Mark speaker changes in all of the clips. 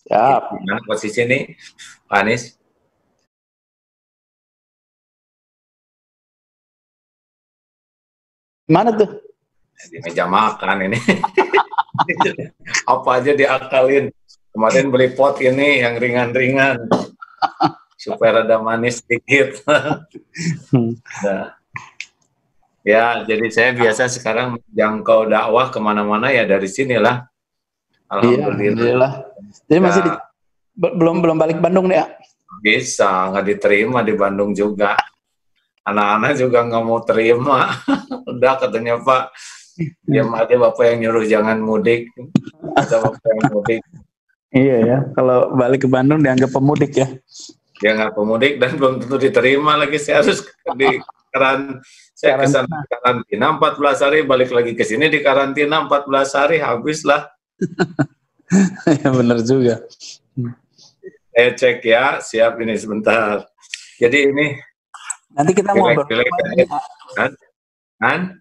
Speaker 1: Siap.
Speaker 2: Gimana posisi nih, Pak Anies?
Speaker 1: Mana tuh?
Speaker 2: Di meja makan ini. Apa aja diakalin. Kemarin beli pot ini yang ringan-ringan. Supaya rada manis sedikit. Nah. Ya, jadi saya biasa sekarang jangkau dakwah kemana-mana ya dari sinilah.
Speaker 1: Iya, alhamdulillah. Jadi masih belum balik Bandung nih ya?
Speaker 2: Bisa, nggak diterima di Bandung juga. Anak-anak juga nggak mau terima. Udah katanya Pak, diam aja Bapak yang nyuruh jangan mudik. Ada Bapak yang mudik.
Speaker 1: Iya ya, kalau balik ke Bandung dianggap pemudik ya.
Speaker 2: Dia nggak pemudik dan belum tentu diterima lagi. Saya harus saya kesana karantina 14 hari, balik lagi ke sini di karantina 14 hari, habislah.
Speaker 1: Ya benar juga.
Speaker 2: Saya cek ya, siap ini sebentar. Jadi ini
Speaker 1: nanti kita ngobrolin
Speaker 2: kan?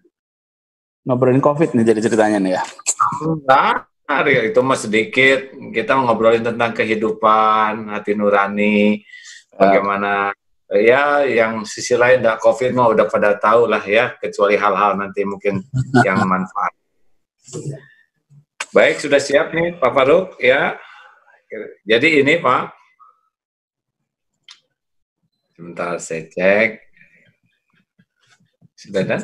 Speaker 1: Ngobrolin COVID nih jadi ceritanya nih ya.
Speaker 2: Bentar, ya itu mah sedikit. Kita ngobrolin tentang kehidupan, hati nurani, bagaimana ya yang sisi lain dah COVID mah udah pada tahu lah ya, kecuali hal-hal nanti mungkin yang manfaat. Baik, sudah siap nih Pak Faruk ya. Jadi ini Pak, sebentar saya cek. Sudah dan?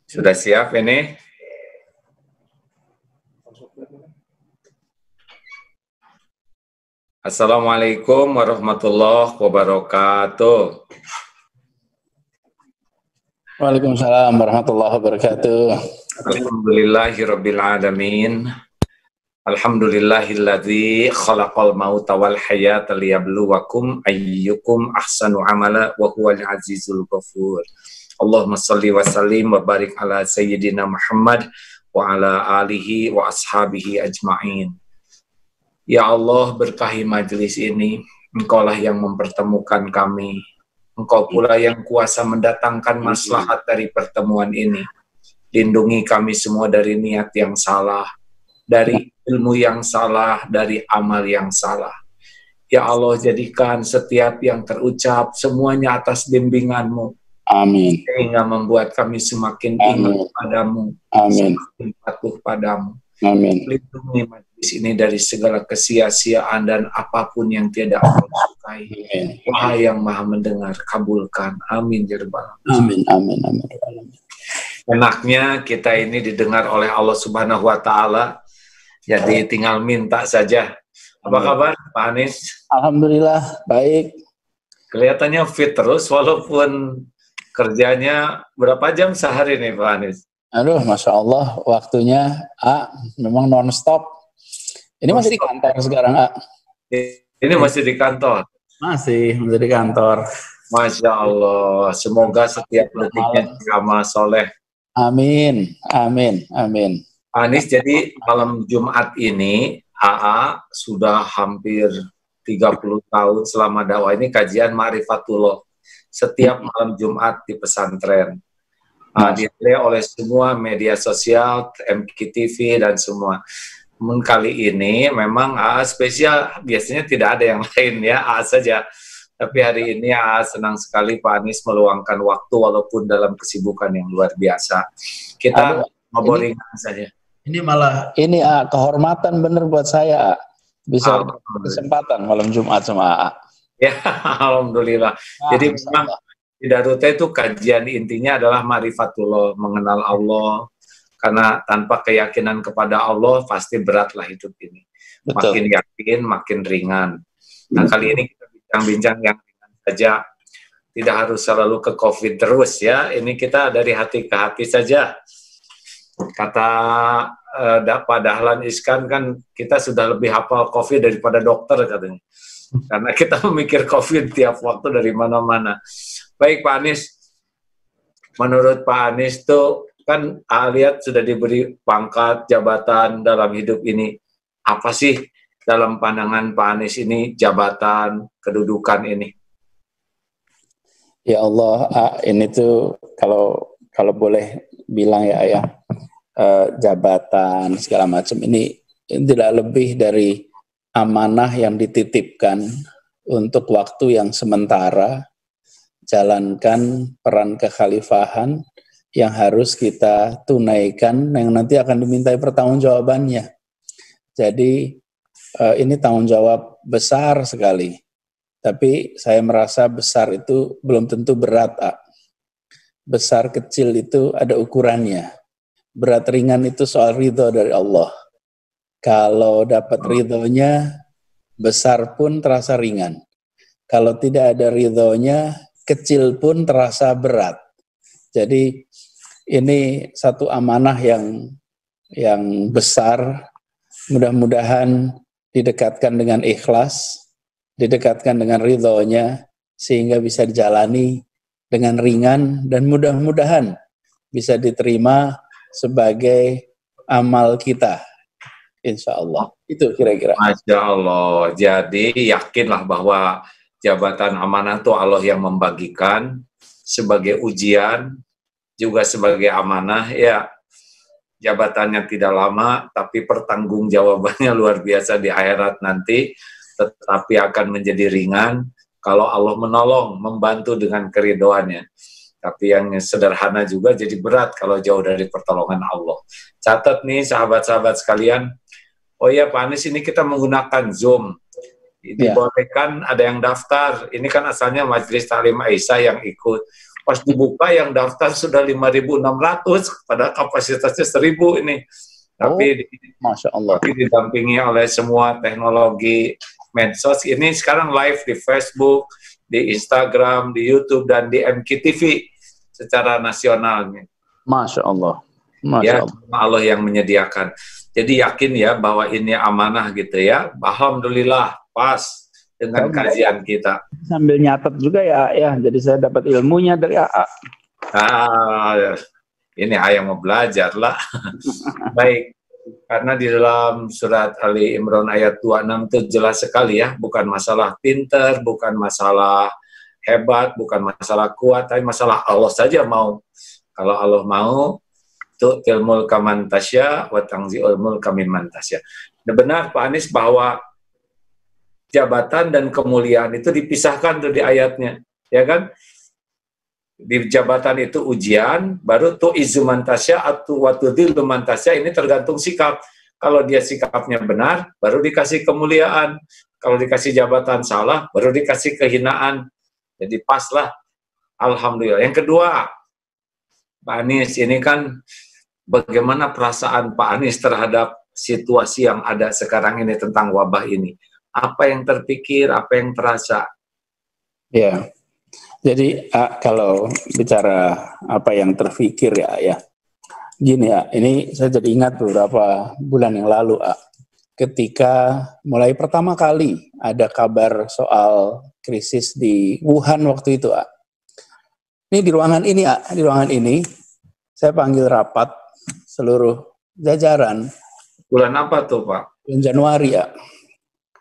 Speaker 2: Sudah siap ini? Assalamualaikum warahmatullahi wabarakatuh.
Speaker 1: Waalaikumsalam warahmatullahi wabarakatuh.
Speaker 2: Alhamdulillahirabbil alamin. Alhamdulillahilladzi khalaqal mauta wal hayata liyabluwakum ayyukum ahsanu amala wa huwal azizul ghafur. Allahumma shalli wa sallim wa barik ala sayyidina Muhammad wa ala alihi wa ashabihi ajma'in. Ya Allah, berkahi majelis ini, Engkaulah yang mempertemukan kami. Engkau pula yang kuasa mendatangkan maslahat dari pertemuan ini. Lindungi kami semua dari niat yang salah, dari ilmu yang salah, dari amal yang salah. Ya Allah, jadikan setiap yang terucap semuanya atas bimbingan-Mu.
Speaker 1: Amin.
Speaker 2: Sehingga membuat kami semakin ingat padamu, semakin patuh padamu.
Speaker 1: Amin.
Speaker 2: Lindungi majelis ini dari segala kesia-siaan dan apapun yang tidak Allah sukai. Wahai yang maha mendengar, kabulkan. Amin.
Speaker 1: Amin. Amin. Amin.
Speaker 2: Enaknya kita ini didengar oleh Allah Subhanahu wa Ta'ala. Jadi tinggal minta saja. Apa kabar Pak Anies?
Speaker 1: Alhamdulillah baik.
Speaker 2: Kelihatannya fit terus walaupun kerjanya berapa jam sehari nih Pak Anies?
Speaker 1: Aduh, Masya Allah, waktunya memang non-stop. Ini masih di kantor sekarang,
Speaker 2: Ini masih di kantor?
Speaker 1: Masih di kantor.
Speaker 2: Masya Allah, semoga setiap detiknya sama soleh.
Speaker 1: Amin, amin, amin.
Speaker 2: Anies, jadi malam Jumat ini, AA sudah hampir 30 tahun selama dakwah ini kajian Ma'rifatullah. Setiap malam Jumat di pesantren. Dilihat oleh semua media sosial, MKTV dan semua. Kali ini memang AA spesial, biasanya tidak ada yang lain ya, AA saja. Tapi hari ini AA senang sekali Pak Anies meluangkan waktu walaupun dalam kesibukan yang luar biasa. Kita ngobrol ringan saja.
Speaker 1: Ini malah kehormatan bener buat saya, bisa kesempatan malam Jumat sama AA.
Speaker 2: Ya, alhamdulillah. Jadi memang di Daruta itu kajian intinya adalah Ma'rifatullah, mengenal Allah. Karena tanpa keyakinan kepada Allah pasti beratlah hidup ini.
Speaker 1: Betul.
Speaker 2: Makin yakin, makin ringan. Nah, kali ini kita bincang-bincang yang ringan saja. Tidak harus selalu ke COVID terus ya. Ini kita dari hati ke hati saja. Kata Pak Dahlan Iskan kan kita sudah lebih hafal COVID daripada dokter katanya. Karena kita memikir COVID tiap waktu dari mana-mana. Baik Pak Anies, menurut Pak Anies tuh kan lihat sudah diberi pangkat jabatan dalam hidup ini. Apa sih dalam pandangan Pak Anies ini jabatan, kedudukan ini?
Speaker 1: Ya Allah, ini tuh kalau boleh bilang ya, jabatan segala macam ini tidak lebih dari amanah yang dititipkan untuk waktu yang sementara, jalankan peran kekhalifahan yang harus kita tunaikan, yang nanti akan dimintai pertanggungjawabannya. Jadi ini tanggung jawab besar sekali. Tapi saya merasa besar itu belum tentu berat. Besar kecil itu ada ukurannya. Berat ringan itu soal ridho dari Allah. Kalau dapat ridhonya, besar pun terasa ringan. Kalau tidak ada ridhonya, kecil pun terasa berat. Jadi ini satu amanah yang besar. Mudah-mudahan didekatkan dengan ikhlas, didekatkan dengan ridhonya, sehingga bisa dijalani dengan ringan dan mudah-mudahan bisa diterima sebagai amal kita. Insya Allah. Itu kira-kira.
Speaker 2: Masya Allah. Jadi yakinlah bahwa jabatan amanah itu Allah yang membagikan sebagai ujian, juga sebagai amanah. Ya, jabatannya tidak lama, tapi pertanggungjawabannya luar biasa di akhirat nanti, tetapi akan menjadi ringan kalau Allah menolong, membantu dengan keridhoannya. Tapi yang sederhana juga jadi berat kalau jauh dari pertolongan Allah. Catat nih sahabat-sahabat sekalian, oh ya Pak Anies, ini kita menggunakan Zoom. Dibolehkan ada yang daftar. Ini kan asalnya Majelis Taklim Aisyah yang ikut. Pas dibuka yang daftar sudah 5.600, pada kapasitasnya 1.000 ini. Tapi,
Speaker 1: Masya Allah.
Speaker 2: Tapi didampingi oleh semua teknologi medsos. Ini sekarang live di Facebook, di Instagram, di YouTube, dan di MKTV secara nasional.
Speaker 1: Masya Allah. Masya
Speaker 2: Ya,
Speaker 1: Allah.
Speaker 2: Allah yang menyediakan. Jadi yakin ya bahwa ini amanah gitu ya. Alhamdulillah pas dengan kajian kita.
Speaker 1: Sambil nyatet juga ya. Jadi saya dapat ilmunya dari AA.
Speaker 2: Ini ayah mau belajar lah. Baik. Karena di dalam surat Ali Imran ayat 26 itu jelas sekali ya, bukan masalah pinter, bukan masalah hebat, bukan masalah kuat, tapi masalah Allah saja mau. Kalau Allah mau, tu'til mulka man tasya wa tanzi'ul mulka mimman tasya. Benar Pak Anies bahwa jabatan dan kemuliaan itu dipisahkan tuh di ayatnya, ya kan? Di jabatan itu ujian, baru tu'izzu man tasya atau wa tudhillu man tasya, ini tergantung sikap. Kalau dia sikapnya benar, baru dikasih kemuliaan. Kalau dikasih jabatan salah, baru dikasih kehinaan. Jadi paslah. Alhamdulillah. Yang kedua, Pak Anies, ini kan bagaimana perasaan Pak Anies terhadap situasi yang ada sekarang ini tentang wabah ini? Apa yang terpikir, apa yang terasa?
Speaker 1: Ya, jadi kalau bicara apa yang terpikir ya, gini ya, ini saya jadi ingat beberapa bulan yang lalu ketika mulai pertama kali ada kabar soal krisis di Wuhan waktu itu Ini di ruangan ini saya panggil rapat seluruh jajaran.
Speaker 2: Bulan apa tuh Pak?
Speaker 1: Bulan Januari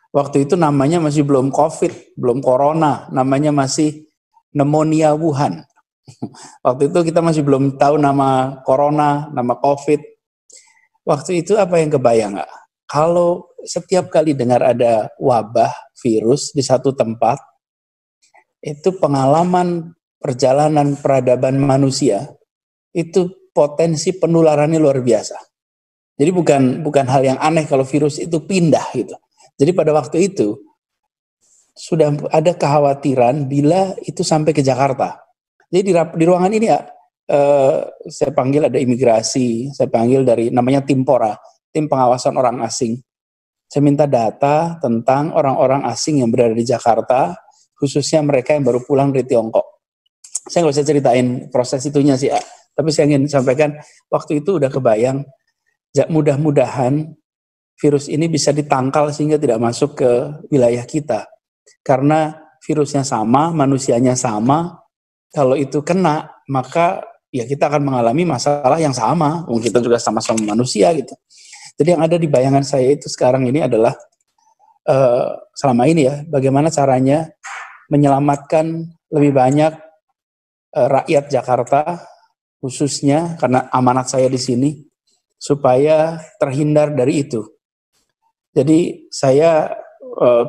Speaker 1: Waktu itu namanya masih belum COVID, belum Corona, namanya masih pneumonia Wuhan. Waktu itu kita masih belum tahu nama Corona, nama COVID. Waktu itu apa yang kebayang Kalau setiap kali dengar ada wabah virus di satu tempat, itu pengalaman perjalanan peradaban manusia, itu potensi penularannya luar biasa. Jadi bukan hal yang aneh kalau virus itu pindah gitu. Jadi pada waktu itu sudah ada kekhawatiran bila itu sampai ke Jakarta. Jadi di ruangan ini saya panggil ada imigrasi, saya panggil dari namanya Timpora, tim pengawasan orang asing. Saya minta data tentang orang-orang asing yang berada di Jakarta, khususnya mereka yang baru pulang dari Tiongkok. Saya nggak usah ceritain proses itunya sih, tapi saya ingin sampaikan waktu itu udah kebayang, mudah-mudahan virus ini bisa ditangkal sehingga tidak masuk ke wilayah kita. Karena virusnya sama, manusianya sama, kalau itu kena, maka ya kita akan mengalami masalah yang sama. Kita juga sama-sama manusia gitu. Jadi yang ada di bayangan saya itu sekarang ini adalah selama ini ya, bagaimana caranya menyelamatkan lebih banyak rakyat Jakarta khususnya, karena amanat saya di sini, supaya terhindar dari itu. Jadi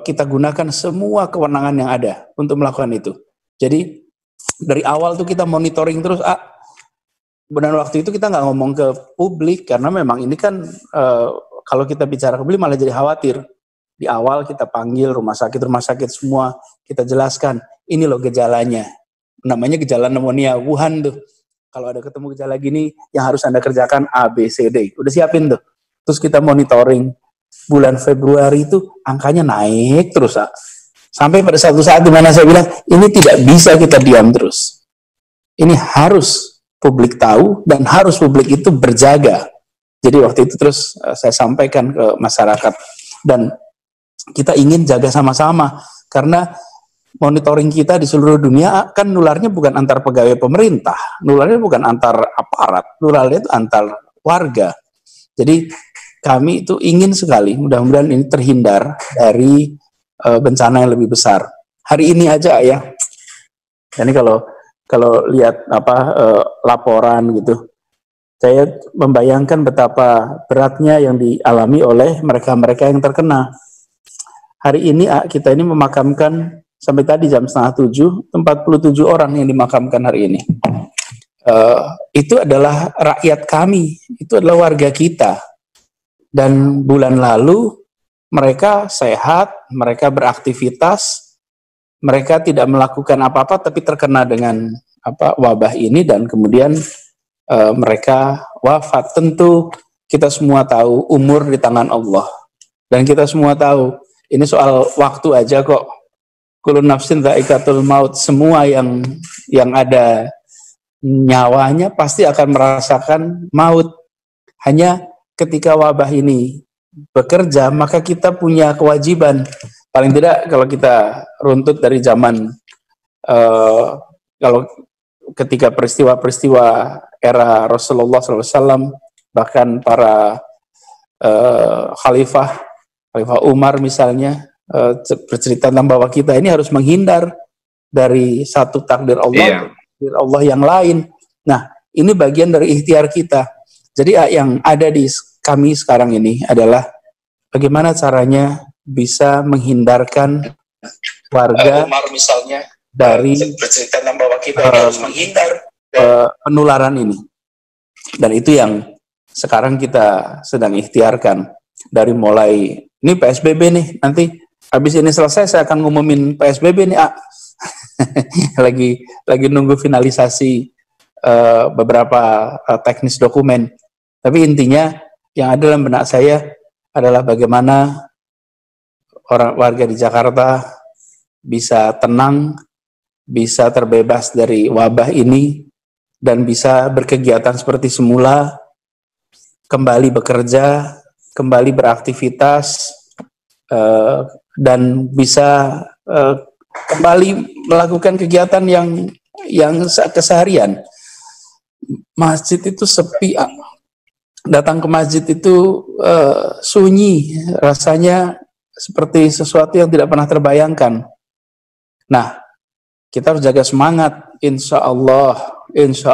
Speaker 1: kita gunakan semua kewenangan yang ada untuk melakukan itu. Jadi dari awal tuh kita monitoring terus. Dan waktu itu kita nggak ngomong ke publik karena memang ini kan kalau kita bicara ke publik malah jadi khawatir. Di awal kita panggil rumah sakit semua, kita jelaskan ini loh gejalanya. Namanya gejala pneumonia Wuhan tuh. Kalau ada ketemu gejala gini yang harus Anda kerjakan A, B, C, D. Udah siapin tuh. Terus kita monitoring. Bulan Februari itu angkanya naik terus. Sampai pada satu saat di mana saya bilang ini tidak bisa kita diam terus. Ini harus publik tahu dan harus publik itu berjaga. Jadi waktu itu terus saya sampaikan ke masyarakat dan kita ingin jaga sama-sama karena monitoring kita di seluruh dunia kan nularnya bukan antar pegawai pemerintah, nularnya bukan antar aparat, nularnya itu antar warga. Jadi kami itu ingin sekali mudah-mudahan ini terhindar dari bencana yang lebih besar. Hari ini aja ya. Ini kalau lihat laporan gitu, saya membayangkan betapa beratnya yang dialami oleh mereka-mereka yang terkena. Hari ini kita ini memakamkan sampai tadi jam 6:30, 47 orang yang dimakamkan hari ini. Itu adalah rakyat kami, itu adalah warga kita. Dan bulan lalu mereka sehat, mereka beraktivitas, mereka tidak melakukan apa-apa tapi terkena dengan wabah ini dan kemudian mereka wafat. Tentu kita semua tahu umur di tangan Allah dan kita semua tahu ini soal waktu aja kok. Kullu nafsin dha'iqatul maut, semua yang ada nyawanya pasti akan merasakan maut. Hanya ketika wabah ini bekerja maka kita punya kewajiban. Paling tidak kalau kita runtut dari zaman kalau ketika peristiwa-peristiwa era Rasulullah SAW, bahkan para Khalifah Umar misalnya bercerita tentang bahwa kita ini harus menghindar dari satu takdir Allah, takdir Allah yang lain. Nah, ini bagian dari ikhtiar kita. Jadi yang ada di kami sekarang ini adalah bagaimana caranya bisa menghindarkan warga misalnya dari bercerita tentang bahwa kita harus menghindar penularan ini. Dan itu yang sekarang kita sedang ikhtiarkan dari mulai ini PSBB nih, nanti habis ini selesai saya akan ngumumin PSBB nih lagi nunggu finalisasi beberapa teknis dokumen. Tapi intinya yang ada dalam benak saya adalah bagaimana warga di Jakarta bisa tenang, bisa terbebas dari wabah ini, dan bisa berkegiatan seperti semula, kembali bekerja, kembali beraktivitas, dan bisa kembali melakukan kegiatan yang keseharian. Masjid itu sepi, datang ke masjid itu sunyi, rasanya seperti sesuatu yang tidak pernah terbayangkan. Nah, kita harus jaga semangat. Insya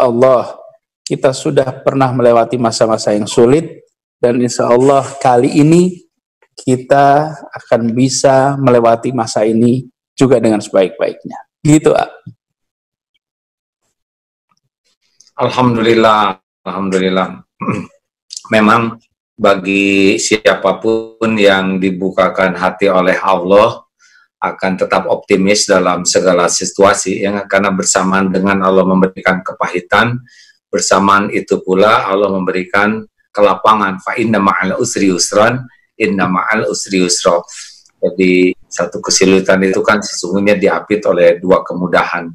Speaker 1: Allah kita sudah pernah melewati masa-masa yang sulit, dan insya Allah kali ini kita akan bisa melewati masa ini juga dengan sebaik-baiknya. Gitu,
Speaker 2: Alhamdulillah. Memang bagi siapapun yang dibukakan hati oleh Allah akan tetap optimis dalam segala situasi, yang karena bersamaan dengan Allah memberikan kepahitan, bersamaan itu pula Allah memberikan kelapangan. Fa inna ma'al usri yusran, inna ma'al usri yusra. Jadi satu kesulitan itu kan sesungguhnya diapit oleh dua kemudahan.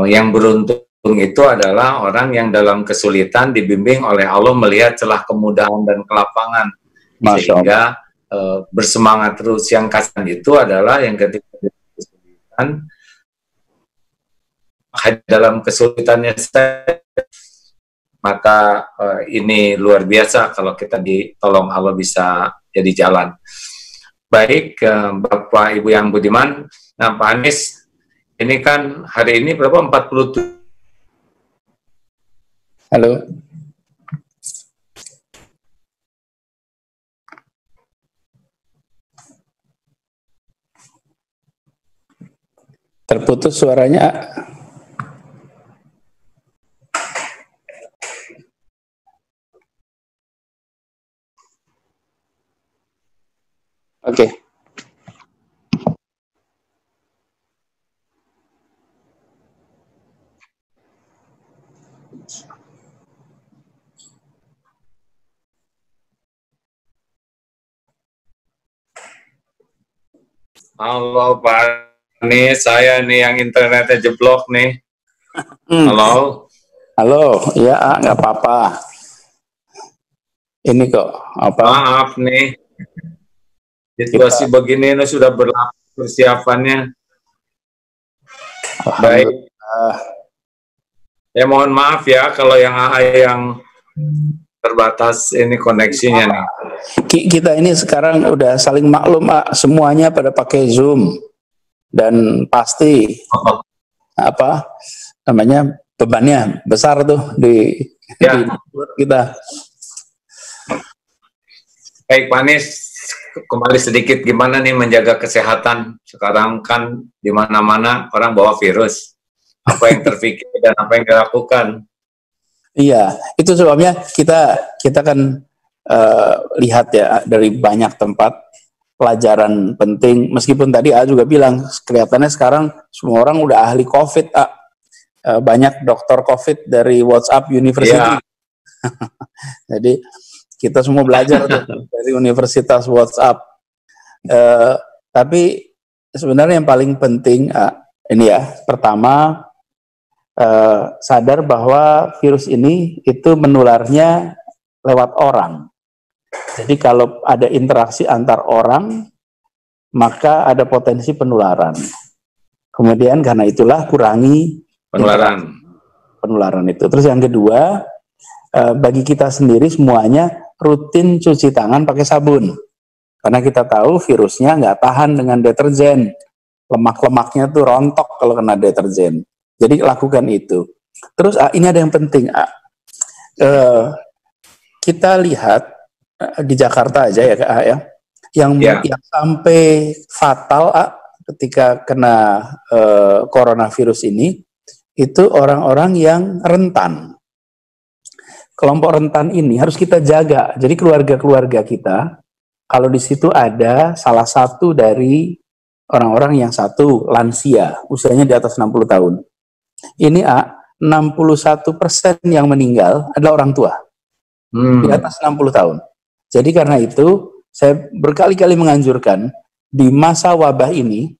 Speaker 2: Yang beruntung itu adalah orang yang dalam kesulitan dibimbing oleh Allah melihat celah kemudahan dan kelapangan, sehingga bersemangat terus. Yang kasihan itu adalah yang ketika kesulitan, dalam kesulitannya maka ini luar biasa kalau kita ditolong Allah bisa jadi jalan. Baik, Bapak Ibu yang budiman. Nah, Pak Anies, Ini kan hari ini berapa? 47.
Speaker 1: Halo. Terputus suaranya. Oke.
Speaker 2: Halo Pak, nih saya nih yang internetnya jeblok nih. Halo.
Speaker 1: Halo, ya nggak apa-apa. Ini kok apa?
Speaker 2: Maaf nih, situasi begini ini sudah berlaku persiapannya. Baik. Ya mohon maaf ya kalau yang terbatas ini koneksinya nih.
Speaker 1: Kita ini sekarang udah saling maklum, semuanya pada pakai Zoom dan pasti apa namanya bebannya besar tuh di kita.
Speaker 2: Baik Pak Anies, kembali sedikit gimana nih menjaga kesehatan sekarang kan di mana-mana orang bawa virus. Apa yang terpikir dan apa yang dilakukan?
Speaker 1: Iya, itu sebabnya kita kan lihat ya dari banyak tempat pelajaran penting. Meskipun tadi A juga bilang kelihatannya sekarang semua orang udah ahli COVID. Banyak dokter COVID dari WhatsApp University. Jadi kita semua belajar tuh dari Universitas WhatsApp. Tapi sebenarnya yang paling penting ini ya, pertama sadar bahwa virus ini itu menularnya lewat orang. Jadi kalau ada interaksi antar orang, maka ada potensi penularan. Kemudian karena itulah kurangi penularan itu. Terus yang kedua, bagi kita sendiri semuanya rutin cuci tangan pakai sabun. Karena kita tahu virusnya nggak tahan dengan deterjen. Lemak-lemaknya tuh rontok kalau kena deterjen. Jadi lakukan itu. Terus ini ada yang penting. Kita lihat di Jakarta aja ya Kak ya. Yang sampai fatal ketika kena coronavirus ini, itu orang-orang yang rentan. Kelompok rentan ini harus kita jaga. Jadi keluarga-keluarga kita, kalau di situ ada salah satu dari orang-orang yang satu lansia, usianya di atas 60 tahun. Ini 61% yang meninggal adalah orang tua. Di atas 60 tahun. Jadi karena itu, saya berkali-kali menganjurkan, di masa wabah ini,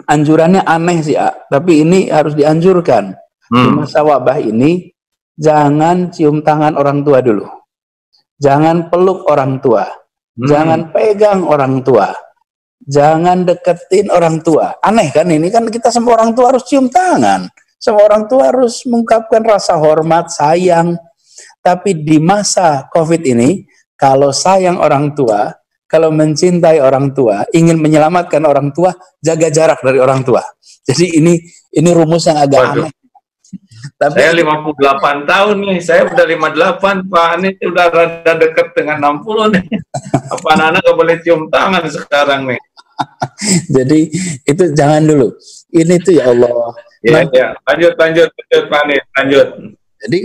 Speaker 1: anjurannya aneh sih, tapi ini harus dianjurkan. Di masa wabah ini, jangan cium tangan orang tua dulu. Jangan peluk orang tua. Jangan pegang orang tua. Jangan deketin orang tua. Aneh kan ini? Kan kita semua orang tua harus cium tangan. Semua orang tua harus mengungkapkan rasa hormat, sayang. Tapi di masa COVID ini, kalau sayang orang tua, kalau mencintai orang tua, ingin menyelamatkan orang tua, jaga jarak dari orang tua. Jadi ini rumus yang agak aneh.
Speaker 2: Tapi saya 58 tahun nih, saya udah 58, Pak Anies udah rada deket dengan 60 nih. Apa anak-anak gak boleh cium tangan sekarang nih?
Speaker 1: Jadi itu jangan dulu. Ini tuh ya Allah.
Speaker 2: Iya. Lanjut Pak Anies, lanjut.
Speaker 1: Jadi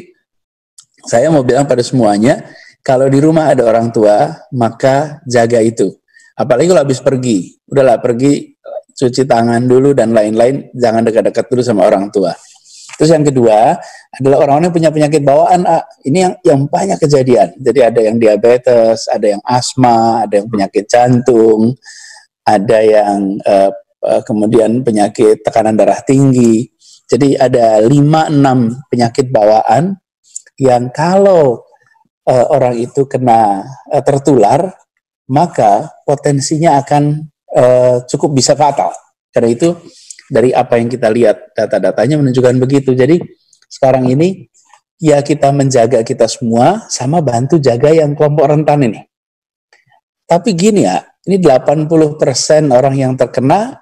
Speaker 1: saya mau bilang pada semuanya, kalau di rumah ada orang tua, maka jaga itu. Apalagi kalau habis pergi, udahlah pergi, cuci tangan dulu dan lain-lain, jangan dekat-dekat dulu sama orang tua. Terus yang kedua adalah orang-orang yang punya penyakit bawaan. Ini yang banyak kejadian. Jadi ada yang diabetes, ada yang asma, ada yang penyakit jantung, ada yang kemudian penyakit tekanan darah tinggi. Jadi ada 5-6 penyakit bawaan yang kalau orang itu kena tertular, maka potensinya akan cukup bisa fatal. Karena itu dari apa yang kita lihat data-datanya menunjukkan begitu. Jadi sekarang ini ya kita menjaga kita semua sama bantu jaga yang kelompok rentan ini. Tapi gini ya, ini 80% orang yang terkena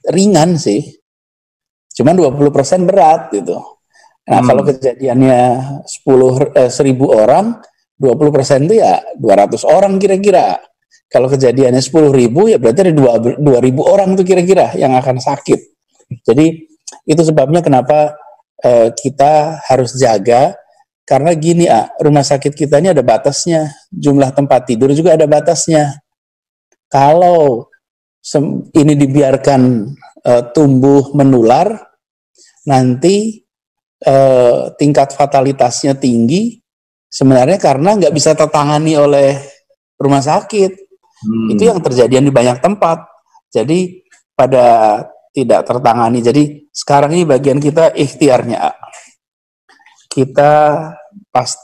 Speaker 1: ringan sih. Cuman 20% berat gitu. Nah, kalau kejadiannya 10.000 orang, 20% itu ya 200 orang kira-kira. Kalau kejadiannya 10.000 ya berarti ada 2.000 orang tuh kira-kira yang akan sakit. Jadi itu sebabnya kenapa kita harus jaga, karena gini rumah sakit kita ini ada batasnya, jumlah tempat tidur juga ada batasnya. Kalau ini dibiarkan tumbuh menular, nanti tingkat fatalitasnya tinggi, sebenarnya karena nggak bisa tertangani oleh rumah sakit. Itu yang terjadi di banyak tempat. Jadi pada tidak tertangani. Jadi sekarang ini bagian kita ikhtiarnya. Kita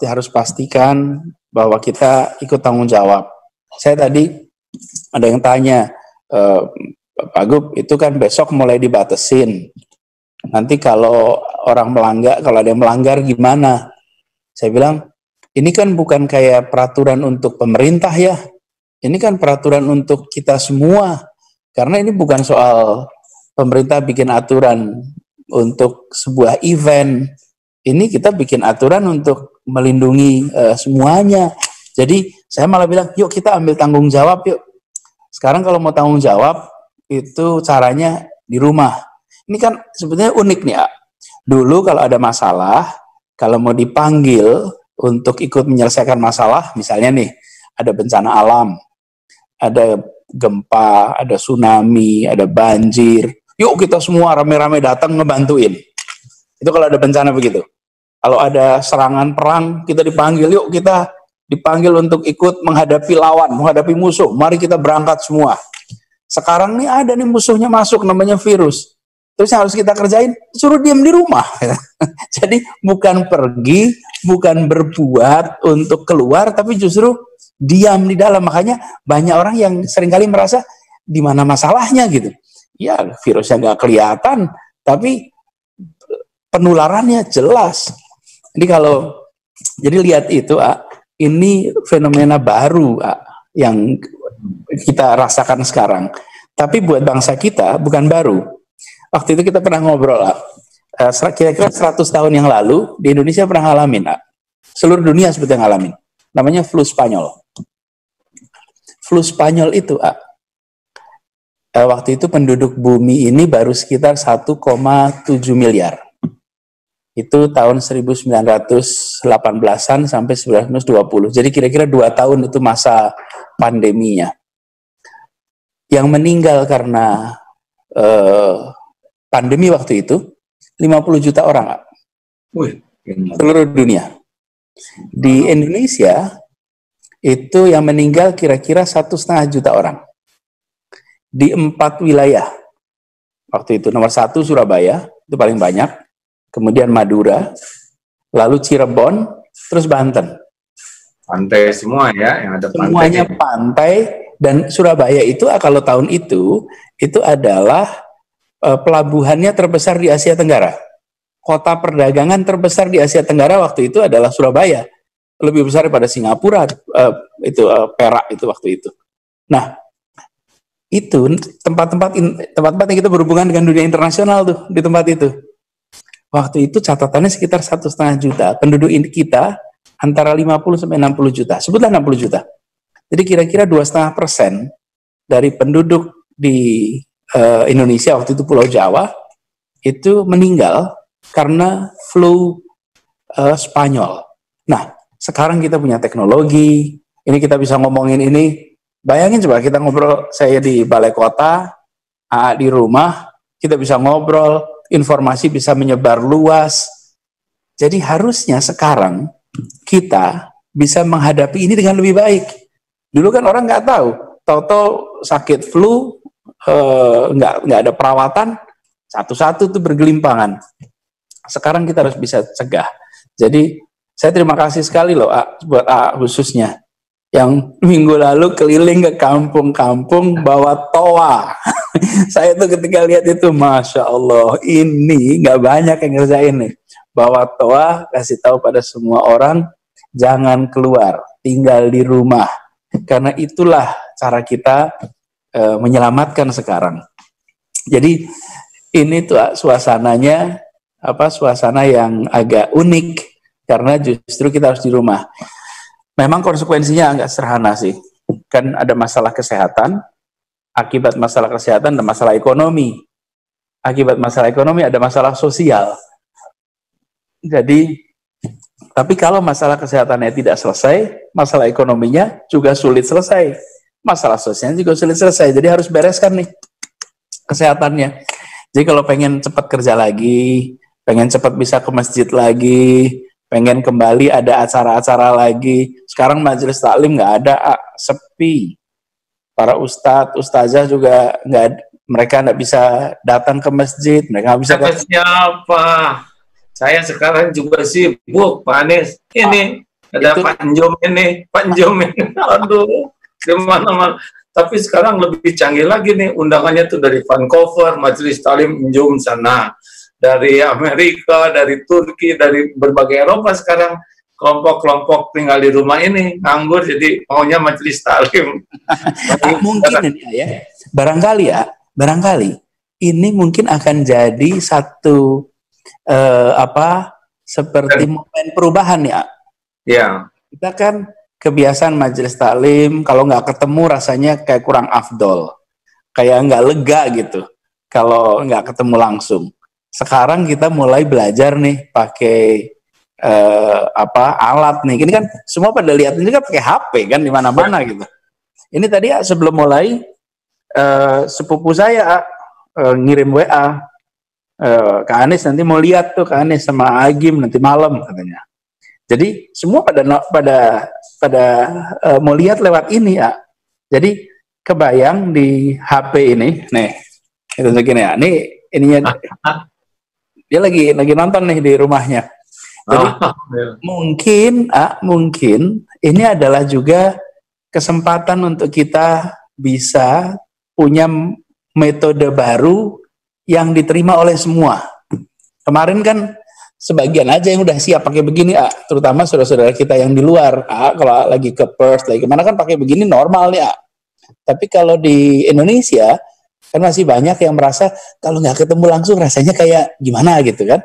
Speaker 1: harus pastikan bahwa kita ikut tanggung jawab. Saya tadi ada yang tanya, Pak Gub, itu kan besok mulai dibatasin. Nanti kalau orang melanggar, kalau ada yang melanggar gimana? Saya bilang, ini kan bukan kayak peraturan untuk pemerintah ya. Ini kan peraturan untuk kita semua. Karena ini bukan soal pemerintah bikin aturan untuk sebuah event. Ini kita bikin aturan untuk melindungi semuanya. Jadi saya malah bilang, yuk kita ambil tanggung jawab yuk. Sekarang kalau mau tanggung jawab, itu caranya di rumah. Ini kan sebetulnya unik nih, Dulu kalau ada masalah, kalau mau dipanggil untuk ikut menyelesaikan masalah, misalnya nih, ada bencana alam, ada gempa, ada tsunami, ada banjir, yuk kita semua rame-rame datang ngebantuin. Itu kalau ada bencana begitu. Kalau ada serangan perang, kita dipanggil, yuk kita dipanggil untuk ikut menghadapi lawan, menghadapi musuh. Mari kita berangkat semua. Sekarang nih ada nih musuhnya masuk, namanya virus. Terus yang harus kita kerjain, suruh diam di rumah. Jadi bukan pergi, bukan berbuat untuk keluar, tapi justru diam di dalam. Makanya banyak orang yang seringkali merasa, di mana masalahnya gitu. Ya virusnya nggak kelihatan, tapi penularannya jelas. Jadi lihat itu, ini fenomena baru yang kita rasakan sekarang. Tapi buat bangsa kita bukan baru. Waktu itu kita pernah ngobrol, kira-kira 100 tahun yang lalu di Indonesia pernah ngalamin, seluruh dunia sebetulnya ngalamin. Namanya flu Spanyol. Flu Spanyol itu, waktu itu penduduk bumi ini baru sekitar 1,7 miliar. Itu tahun 1918-an sampai 1920. Jadi kira-kira 2 tahun itu masa pandeminya. Yang meninggal karena pandemi waktu itu 50 juta orang. Seluruh dunia. Di Indonesia itu yang meninggal kira-kira 1,5 juta orang. Di 4 wilayah. Waktu itu nomor 1 Surabaya, itu paling banyak. Kemudian Madura, lalu Cirebon, terus Banten.
Speaker 2: Pantai semua ya, yang ada pantai.
Speaker 1: Semuanya pantai, dan Surabaya itu kalau tahun itu adalah pelabuhannya terbesar di Asia Tenggara. Kota perdagangan terbesar di Asia Tenggara waktu itu adalah Surabaya. Lebih besar daripada Singapura, Perak itu waktu itu. Nah, itu tempat-tempat yang kita berhubungan dengan dunia internasional tuh, di tempat itu. Waktu itu catatannya sekitar 1,5 juta. Penduduk kita antara 50 sampai 60 juta. Sebutlah 60 juta. Jadi kira-kira 2,5% dari penduduk di Indonesia, waktu itu Pulau Jawa, itu meninggal karena flu Spanyol. Nah, sekarang kita punya teknologi, ini kita bisa ngomongin ini. Bayangin coba kita ngobrol, saya di balai kota, di rumah, kita bisa ngobrol, informasi bisa menyebar luas. Jadi harusnya sekarang kita bisa menghadapi ini dengan lebih baik. Dulu kan orang nggak tahu sakit flu, nggak ada perawatan, satu-satu tuh bergelimpangan. Sekarang kita harus bisa cegah. Jadi saya terima kasih sekali loh buat khususnya yang minggu lalu keliling ke kampung-kampung bawa toa. Saya tuh ketika lihat itu, Masya Allah, ini nggak banyak yang ngerjain nih. Bawa toa, kasih tahu pada semua orang, jangan keluar, tinggal di rumah. Karena itulah cara kita menyelamatkan sekarang. Jadi ini tuh suasananya suasana yang agak unik karena justru kita harus di rumah. Memang konsekuensinya agak sederhana sih. Kan ada masalah kesehatan, akibat masalah kesehatan ada masalah ekonomi. Akibat masalah ekonomi ada masalah sosial. Jadi, tapi kalau masalah kesehatannya tidak selesai, masalah ekonominya juga sulit selesai. Masalah sosialnya juga sulit selesai. Jadi harus bereskan nih kesehatannya. Jadi kalau pengen cepat kerja lagi, pengen cepat bisa ke masjid lagi, pengen kembali ada acara-acara lagi. Sekarang majelis taklim nggak ada, sepi. Para ustadz, ustazah juga nggak, mereka nggak bisa datang ke masjid, mereka nggak bisa.
Speaker 2: Siapa? Saya sekarang juga sibuk, Pak Anies. Ini ada itu, Pak Njom ini. Aduh, gimana? Tapi sekarang lebih canggih lagi nih, undangannya tuh dari Vancouver, Majelis Taklim Njom sana, dari Amerika, dari Turki, dari berbagai Eropa sekarang. Kelompok-kelompok tinggal di rumah ini nganggur, jadi maunya majelis taklim.
Speaker 1: Mungkin ini ya, barangkali ini mungkin akan jadi satu seperti momen perubahan ya.
Speaker 2: Ya.
Speaker 1: Kita kan kebiasaan majelis taklim kalau nggak ketemu rasanya kayak kurang afdol, kayak nggak lega gitu kalau nggak ketemu langsung. Sekarang kita mulai belajar nih pakai alat nih. Ini kan semua pada lihat ini kan pakai HP kan di mana-mana gitu. Ini tadi sebelum mulai sepupu saya ngirim WA, Kak Anies nanti mau lihat tuh Kak Anies sama Agim nanti malam katanya. Jadi semua pada mau lihat lewat ini ya. Jadi kebayang di HP ini, nih itu begini ya. Ininya dia lagi nonton nih di rumahnya. Jadi mungkin ini adalah juga kesempatan untuk kita bisa punya metode baru yang diterima oleh semua. Kemarin kan sebagian aja yang udah siap pakai begini, terutama saudara-saudara kita yang di luar. Kalau lagi ke Perth, lagi kemana kan pakai begini normal nih. Tapi kalau di Indonesia kan masih banyak yang merasa kalau nggak ketemu langsung rasanya kayak gimana gitu kan.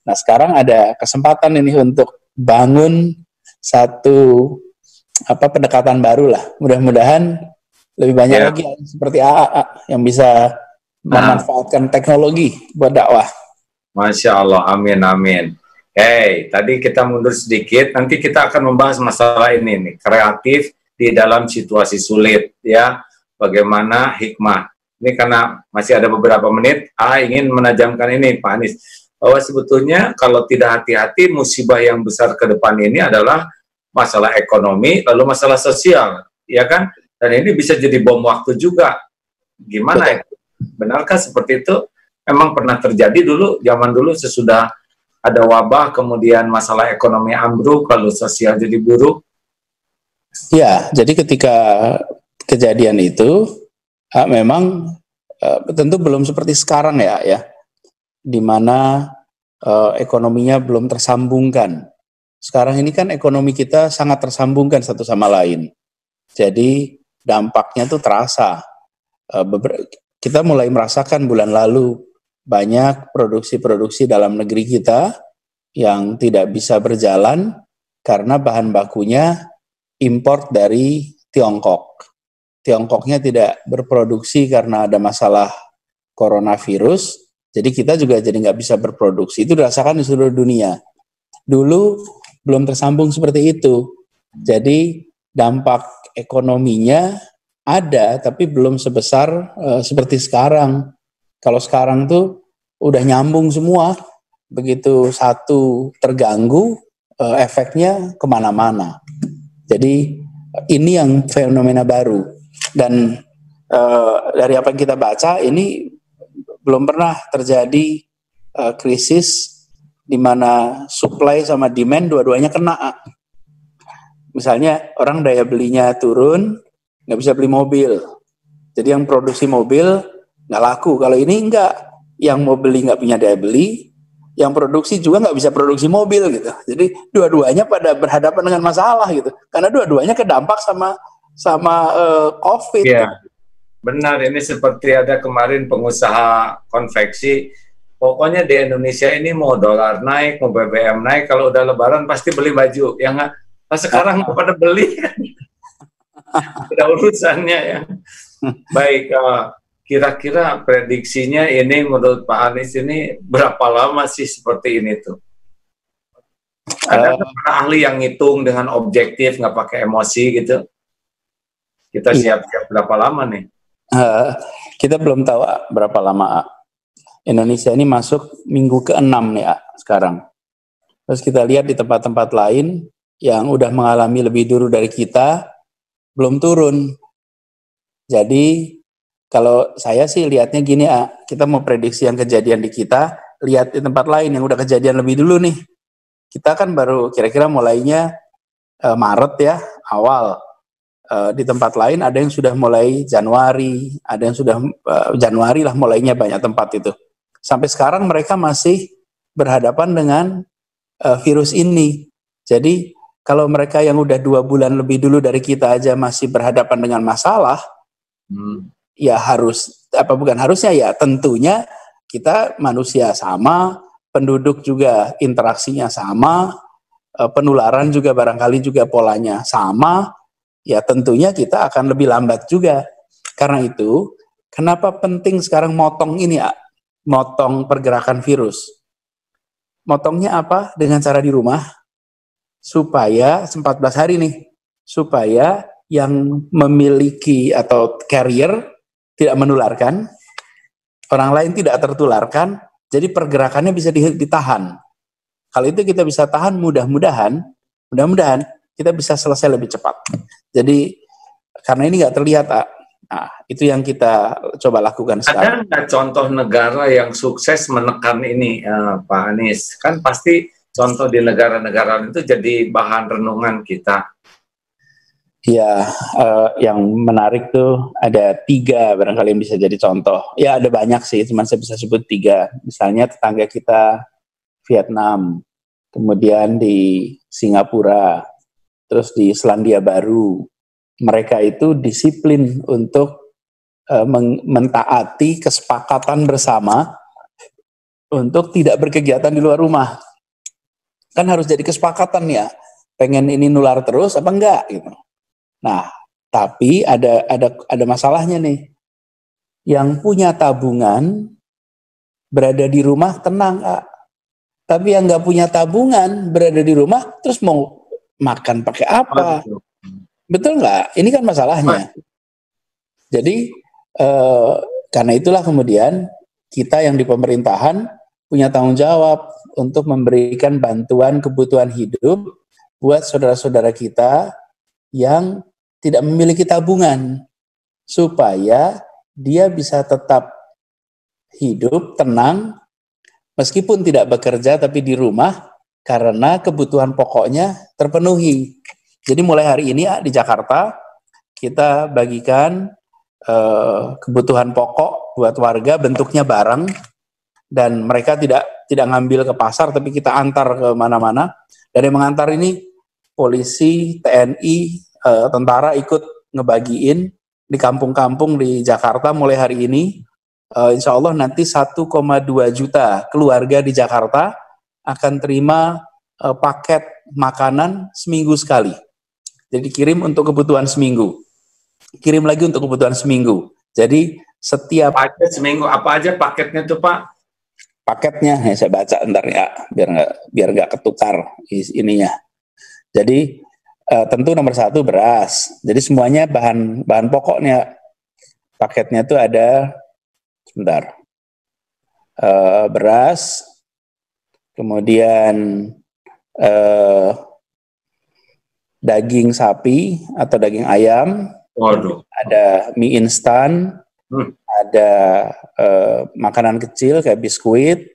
Speaker 1: Nah sekarang ada kesempatan ini untuk bangun satu pendekatan baru lah. Mudah-mudahan lebih banyak lagi seperti AA yang bisa memanfaatkan teknologi buat dakwah.
Speaker 2: Masya Allah, amin. Tadi kita mundur sedikit, nanti kita akan membahas masalah ini nih, kreatif di dalam situasi sulit ya. Bagaimana hikmah. Ini karena masih ada beberapa menit, ingin menajamkan ini Pak Anies, bahwa sebetulnya kalau tidak hati-hati musibah yang besar ke depan ini adalah masalah ekonomi, lalu masalah sosial, ya kan? Dan ini bisa jadi bom waktu juga. Gimana ya? Benarkah seperti itu? Memang pernah terjadi dulu, zaman dulu sesudah ada wabah, kemudian masalah ekonomi ambruk, lalu sosial jadi buruk?
Speaker 1: Ya, jadi ketika kejadian itu, memang tentu belum seperti sekarang ya. Di mana ekonominya belum tersambungkan. Sekarang ini kan ekonomi kita sangat tersambungkan satu sama lain. Jadi dampaknya tuh terasa. Kita mulai merasakan bulan lalu banyak produksi-produksi dalam negeri kita yang tidak bisa berjalan karena bahan bakunya import dari Tiongkok. Tiongkoknya tidak berproduksi karena ada masalah coronavirus. Jadi kita juga jadi nggak bisa berproduksi. Itu dirasakan di seluruh dunia. Dulu belum tersambung seperti itu. Jadi dampak ekonominya ada, tapi belum sebesar seperti sekarang. Kalau sekarang tuh udah nyambung semua. Begitu satu terganggu, efeknya kemana-mana. Jadi ini yang fenomena baru. Dan dari apa yang kita baca, ini belum pernah terjadi krisis di mana supply sama demand dua-duanya kena. Misalnya orang daya belinya turun, nggak bisa beli mobil. Jadi yang produksi mobil nggak laku. Kalau ini enggak, yang mau beli nggak punya daya beli, yang produksi juga nggak bisa produksi mobil gitu. Jadi dua-duanya pada berhadapan dengan masalah gitu. Karena dua-duanya kedampak sama COVID.
Speaker 2: Yeah. Benar, ini seperti ada kemarin pengusaha konveksi, pokoknya di Indonesia ini mau dolar naik, mau BBM naik, kalau udah lebaran pasti beli baju, ya nggak? Nah, sekarang nggak pada beli, ada urusannya ya. Baik, kira-kira prediksinya ini menurut Pak Anies ini berapa lama sih seperti ini tuh? Ada para ahli yang ngitung dengan objektif, nggak pakai emosi gitu? Kita siap-siap berapa lama nih?
Speaker 1: Kita belum tahu berapa lama. Indonesia ini masuk minggu ke-6 nih sekarang. Terus kita lihat di tempat-tempat lain yang udah mengalami lebih dulu dari kita, belum turun. Jadi kalau saya sih lihatnya gini, kita mau prediksi yang kejadian di kita, lihat di tempat lain yang udah kejadian lebih dulu nih. Kita kan baru kira-kira mulainya Maret ya, awal. Di tempat lain ada yang sudah mulai Januari, ada yang sudah Januari lah mulainya banyak tempat itu. Sampai sekarang mereka masih berhadapan dengan virus ini. Jadi kalau mereka yang udah 2 bulan lebih dulu dari kita aja masih berhadapan dengan masalah, ya tentunya kita manusia sama, penduduk juga interaksinya sama, penularan juga barangkali juga polanya sama. Ya tentunya kita akan lebih lambat juga. Karena itu, kenapa penting sekarang motong ini motong pergerakan virus. Motongnya apa? Dengan cara di rumah, supaya 14 hari nih, supaya yang memiliki atau carrier tidak menularkan, orang lain tidak tertularkan, jadi pergerakannya bisa ditahan. Kalau itu kita bisa tahan, mudah-mudahan kita bisa selesai lebih cepat. Jadi karena ini nggak terlihat, nah itu yang kita coba lakukan sekarang.
Speaker 2: Ada nggak contoh negara yang sukses menekan ini, Pak Anies? Kan pasti contoh di negara-negara itu jadi bahan renungan kita.
Speaker 1: Ya, yang menarik tuh ada 3 barangkali yang bisa jadi contoh. Ya ada banyak sih, cuma saya bisa sebut 3. Misalnya tetangga kita Vietnam, kemudian di Singapura, terus di Selandia Baru, mereka itu disiplin untuk mentaati kesepakatan bersama untuk tidak berkegiatan di luar rumah. Kan harus jadi kesepakatan ya, pengen ini nular terus apa enggak gitu. Nah, tapi ada masalahnya nih. Yang punya tabungan berada di rumah tenang, tapi yang nggak punya tabungan berada di rumah terus mau makan pakai apa? Betul nggak? Ini kan masalahnya. Jadi karena itulah kemudian kita yang di pemerintahan punya tanggung jawab untuk memberikan bantuan kebutuhan hidup buat saudara-saudara kita yang tidak memiliki tabungan, supaya dia bisa tetap hidup tenang meskipun tidak bekerja tapi di rumah, karena kebutuhan pokoknya terpenuhi. Jadi mulai hari ini di Jakarta kita bagikan kebutuhan pokok buat warga, bentuknya barang, dan mereka tidak ngambil ke pasar tapi kita antar ke mana-mana. Dan yang mengantar ini polisi, TNI, tentara ikut ngebagiin di kampung-kampung di Jakarta mulai hari ini. Insya Allah nanti 1,2 juta keluarga di Jakarta akan terima paket makanan seminggu sekali. Jadi kirim untuk kebutuhan seminggu. Kirim lagi untuk kebutuhan seminggu. Jadi setiap
Speaker 2: paket seminggu, apa aja paketnya tuh Pak?
Speaker 1: Paketnya, saya baca ntar ya, biar nggak ketukar ininya. Jadi tentu nomor 1 beras. Jadi semuanya bahan pokoknya. Paketnya tuh ada, sebentar, beras, kemudian daging sapi atau daging ayam.
Speaker 2: Waduh.
Speaker 1: Ada mie instan, ada makanan kecil kayak biskuit,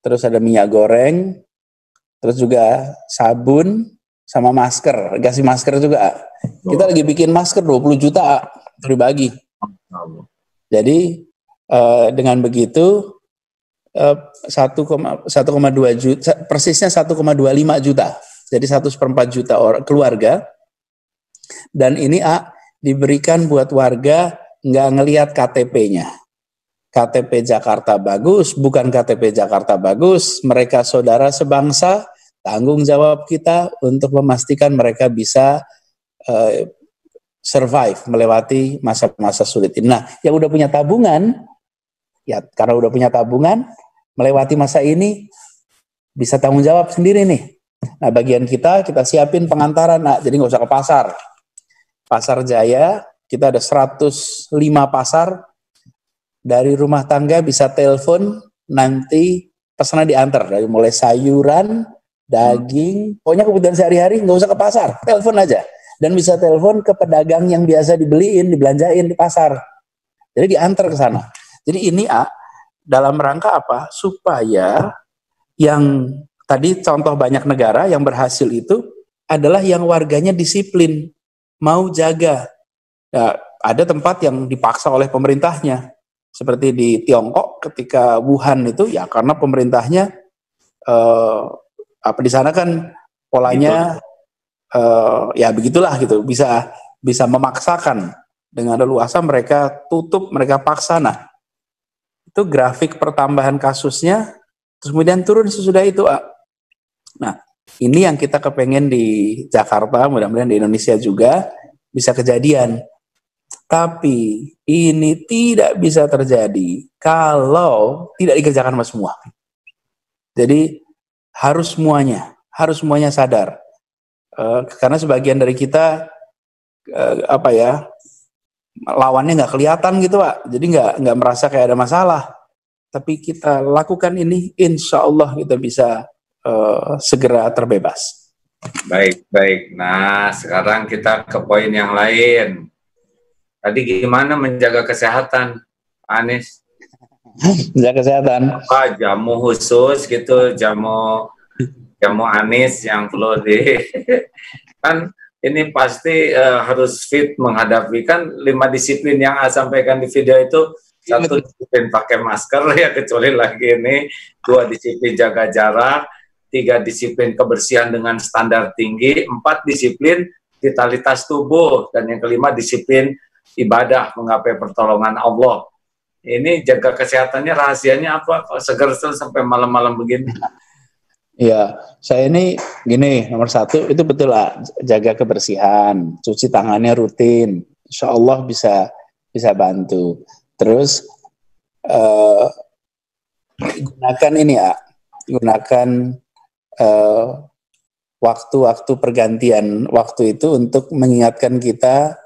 Speaker 1: terus ada minyak goreng, terus juga sabun sama masker, kasih masker juga. Kita lagi bikin masker 20 juta dibagi. Jadi dengan begitu 1,2 juta, persisnya 1,25 juta. Jadi 1/4 juta orang keluarga. Dan ini diberikan buat warga nggak ngelihat KTP-nya. KTP Jakarta bagus, bukan KTP Jakarta bagus, mereka saudara sebangsa, tanggung jawab kita untuk memastikan mereka bisa survive, melewati masa-masa sulit ini. Nah, yang udah punya tabungan, ya karena udah punya tabungan, melewati masa ini, bisa tanggung jawab sendiri nih. Nah, bagian kita siapin pengantaran, nah, jadi nggak usah ke pasar. Pasar Jaya, kita ada 105 pasar, dari rumah tangga bisa telepon, nanti pesanan diantar, dari mulai sayuran, daging, pokoknya kebutuhan sehari-hari, nggak usah ke pasar, telepon aja. Dan bisa telepon ke pedagang yang biasa dibeliin, dibelanjain di pasar. Jadi diantar ke sana. Jadi ini dalam rangka apa? Supaya yang tadi contoh banyak negara yang berhasil itu adalah yang warganya disiplin, mau jaga. Ya, ada tempat yang dipaksa oleh pemerintahnya, seperti di Tiongkok ketika Wuhan itu ya karena pemerintahnya di sana kan polanya ya begitulah gitu, bisa memaksakan dengan leluasa, mereka tutup, mereka paksa. Nah, itu grafik pertambahan kasusnya, terus kemudian turun sesudah itu. Nah, ini yang kita kepengen di Jakarta, mudah-mudahan di Indonesia juga bisa kejadian. Tapi ini tidak bisa terjadi kalau tidak dikerjakan sama semua. Jadi harus semuanya sadar. Karena sebagian dari kita lawannya nggak kelihatan gitu, Pak. Jadi nggak merasa kayak ada masalah. Tapi kita lakukan ini, insya Allah kita bisa segera terbebas.
Speaker 2: Baik. Nah, sekarang kita ke poin yang lain. Tadi gimana menjaga kesehatan, Anis?
Speaker 1: Menjaga kesehatan.
Speaker 2: Apa jamu khusus gitu, jamu Anis yang perlu kan ini pasti harus fit menghadapi kan 5 disiplin yang sampaikan di video itu. 1 disiplin pakai masker ya, kecuali lagi ini, 2 disiplin jaga jarak, 3 disiplin kebersihan dengan standar tinggi, 4 disiplin vitalitas tubuh, dan yang kelima disiplin ibadah menggapai pertolongan Allah. Ini jaga kesehatannya rahasianya apa? Kok seger sampai malam-malam begini?
Speaker 1: Ya, saya ini gini, nomor 1 itu betul lah, jaga kebersihan, cuci tangannya rutin, insya Allah bisa bantu. Terus gunakan waktu-waktu pergantian waktu itu untuk mengingatkan kita.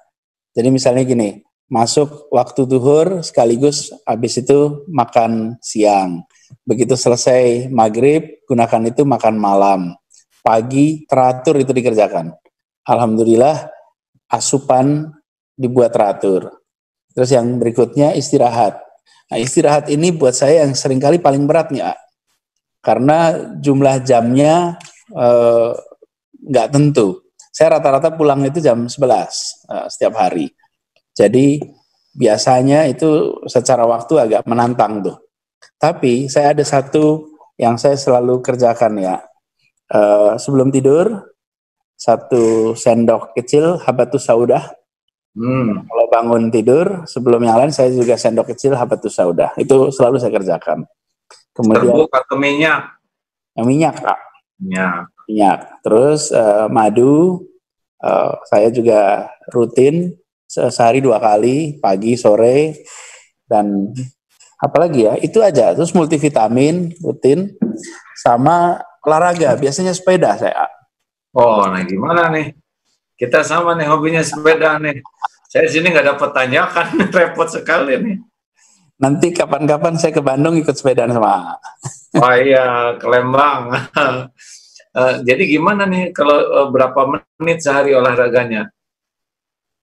Speaker 1: Jadi misalnya gini, masuk waktu zuhur sekaligus habis itu makan siang. Begitu selesai maghrib, gunakan itu makan malam. Pagi teratur itu dikerjakan. Alhamdulillah asupan dibuat teratur. Terus yang berikutnya istirahat. Nah, istirahat ini buat saya yang seringkali paling berat nih, karena jumlah jamnya nggak tentu. Saya rata-rata pulang itu jam 11 setiap hari. Jadi biasanya itu secara waktu agak menantang tuh. Tapi saya ada satu yang saya selalu kerjakan ya. Sebelum tidur, 1 sendok kecil habatus saudah. Kalau bangun tidur, sebelum yang lain saya juga sendok kecil habatus saudah. Itu selalu saya kerjakan. Kemudian
Speaker 2: serbuk atau minyak?
Speaker 1: Minyak, Kak. Minyak. Terus madu, saya juga rutin sehari 2 kali, pagi, sore, dan apalagi ya, itu aja. Terus multivitamin rutin, sama olahraga, biasanya sepeda saya.
Speaker 2: Oh, nah gimana nih? Kita sama nih hobinya sepeda nih. Saya sini nggak dapat tanyakan, repot sekali nih.
Speaker 1: Nanti kapan-kapan saya ke Bandung ikut sepedaan sama.
Speaker 2: Oh iya, ke Lembang. Jadi gimana nih kalau berapa menit sehari olahraganya?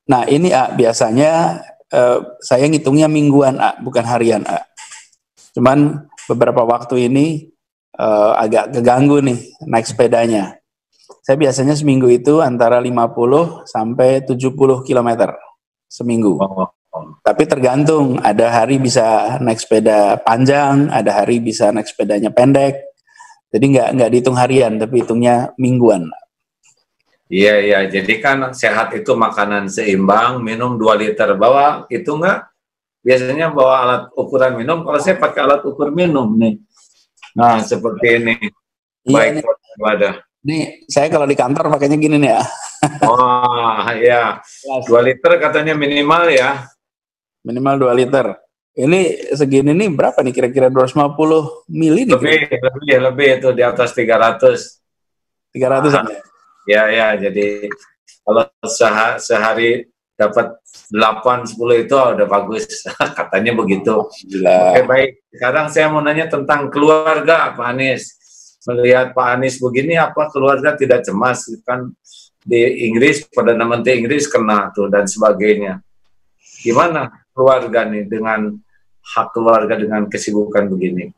Speaker 1: Nah ini biasanya saya ngitungnya mingguan, bukan harian. Cuman beberapa waktu ini agak keganggu nih naik sepedanya. Saya biasanya seminggu itu antara 50 sampai 70 km seminggu. Tapi tergantung, ada hari bisa naik sepeda panjang, ada hari bisa naik sepedanya pendek. Jadi nggak dihitung harian, tapi hitungnya mingguan.
Speaker 2: Iya, iya. Jadi kan sehat itu makanan seimbang, minum 2 liter. Bawa itu enggak? Biasanya bawa alat ukuran minum. Kalau saya pakai alat ukur minum nih. Nah, seperti ini.
Speaker 1: Iya
Speaker 2: Baik
Speaker 1: nih,
Speaker 2: buat ibadah.
Speaker 1: nih saya kalau di kantor pakainya gini nih ya.
Speaker 2: Wah, ya. 2 liter katanya minimal ya.
Speaker 1: Minimal 2 liter. Ini segini nih berapa nih kira-kira 250 mili nih kira-kira?
Speaker 2: Lebih itu di atas 300.
Speaker 1: 300-an ya?
Speaker 2: Ya, ya. Jadi kalau sehari dapat 8-10 itu udah bagus. Katanya begitu. Oke,
Speaker 1: Alhamdulillah.
Speaker 2: baik. Sekarang saya mau nanya tentang keluarga, Pak Anies. Melihat Pak Anies begini, apa keluarga tidak cemas? Kan di Inggris, Perdana Menteri Inggris kena tuh dan sebagainya. Gimana keluarga nih dengan hak keluarga dengan kesibukan begini?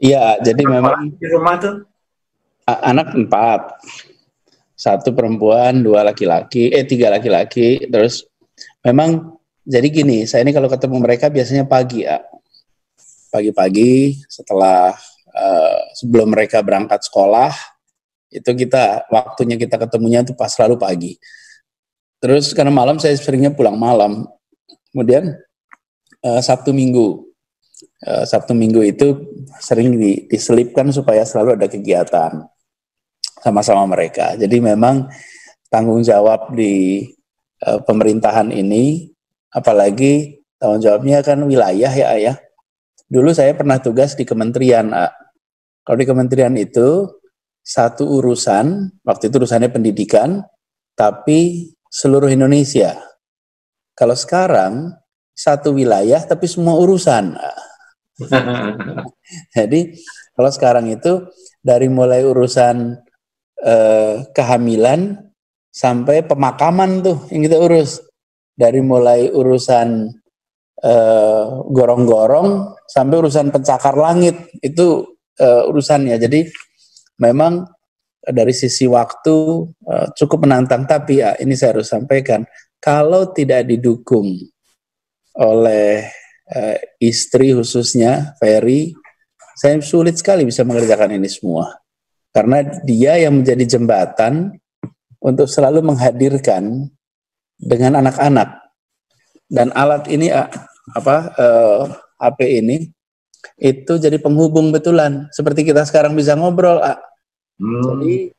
Speaker 1: Iya, jadi
Speaker 2: Berapa
Speaker 1: memang
Speaker 2: di rumah tuh?
Speaker 1: anak 4. 1 perempuan, 2 laki-laki, 3 laki-laki. Terus memang jadi gini, saya ini kalau ketemu mereka biasanya pagi ya. Pagi-pagi setelah sebelum mereka berangkat sekolah, itu waktunya kita ketemunya itu pas selalu pagi. Terus karena malam saya seringnya pulang malam. Kemudian Sabtu Minggu itu sering diselipkan supaya selalu ada kegiatan sama-sama mereka. Jadi memang tanggung jawab di pemerintahan ini, apalagi tanggung jawabnya kan wilayah ya. Dulu saya pernah tugas di kementerian. Kalau di kementerian itu satu urusan, waktu itu urusannya pendidikan, tapi seluruh Indonesia. Kalau sekarang satu wilayah tapi semua urusan. Jadi kalau sekarang itu dari mulai urusan kehamilan sampai pemakaman tuh yang kita urus. Dari mulai urusan gorong-gorong sampai urusan pencakar langit itu urusannya. Jadi memang dari sisi waktu cukup menantang, tapi ya ini saya harus sampaikan, kalau tidak didukung oleh istri khususnya Ferry, saya sulit sekali bisa mengerjakan ini semua. Karena dia yang menjadi jembatan untuk selalu menghadirkan dengan anak-anak. Dan alat ini HP ini itu jadi penghubung betulan. Seperti kita sekarang bisa ngobrol. Jadi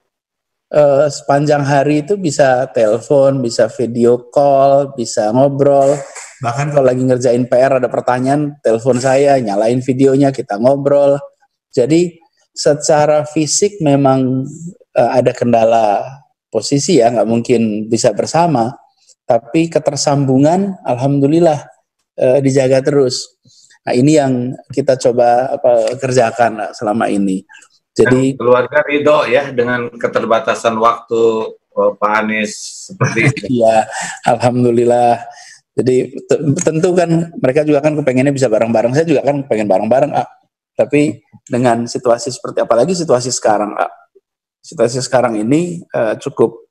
Speaker 1: sepanjang hari itu bisa telepon, bisa video call, bisa ngobrol. Bahkan kalau lagi ngerjain PR ada pertanyaan, telepon saya, nyalain videonya, kita ngobrol. Jadi secara fisik memang ada kendala posisi ya, nggak mungkin bisa bersama, tapi ketersambungan alhamdulillah dijaga terus. Nah ini yang kita coba kerjakan selama ini. Jadi
Speaker 2: keluarga ridho ya dengan keterbatasan waktu Pak Anies seperti itu.
Speaker 1: ya alhamdulillah. Jadi tentu kan mereka juga kan kepengennya bisa bareng-bareng, saya juga kan pengen bareng-bareng. Tapi dengan situasi seperti apalagi situasi sekarang, situasi sekarang ini cukup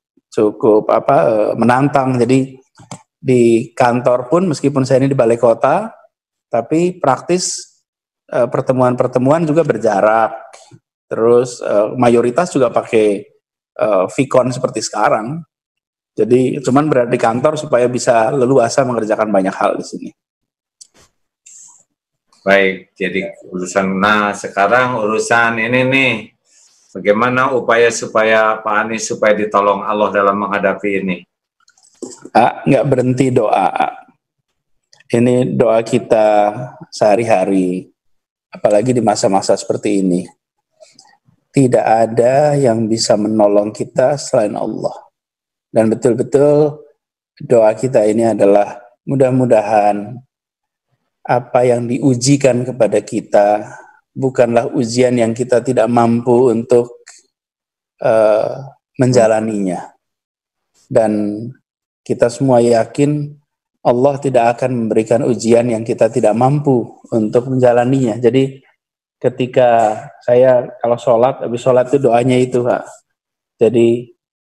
Speaker 1: menantang. Jadi di kantor pun meskipun saya ini di balai kota, tapi praktis pertemuan-pertemuan juga berjarak. Terus mayoritas juga pakai Vicon seperti sekarang. Jadi cuman berada di kantor supaya bisa leluasa mengerjakan banyak hal di sini.
Speaker 2: Baik, jadi sekarang urusan ini nih, bagaimana upaya supaya Pak Anies supaya ditolong Allah dalam menghadapi ini?
Speaker 1: Nggak berhenti doa. Ini doa kita sehari-hari, apalagi di masa-masa seperti ini. Tidak ada yang bisa menolong kita selain Allah. Dan betul-betul doa kita ini adalah mudah-mudahan apa yang diujikan kepada kita bukanlah ujian yang kita tidak mampu untuk menjalaninya. Dan kita semua yakin Allah tidak akan memberikan ujian yang kita tidak mampu untuk menjalaninya. Jadi ketika saya kalau habis sholat itu doanya itu, Pak. Jadi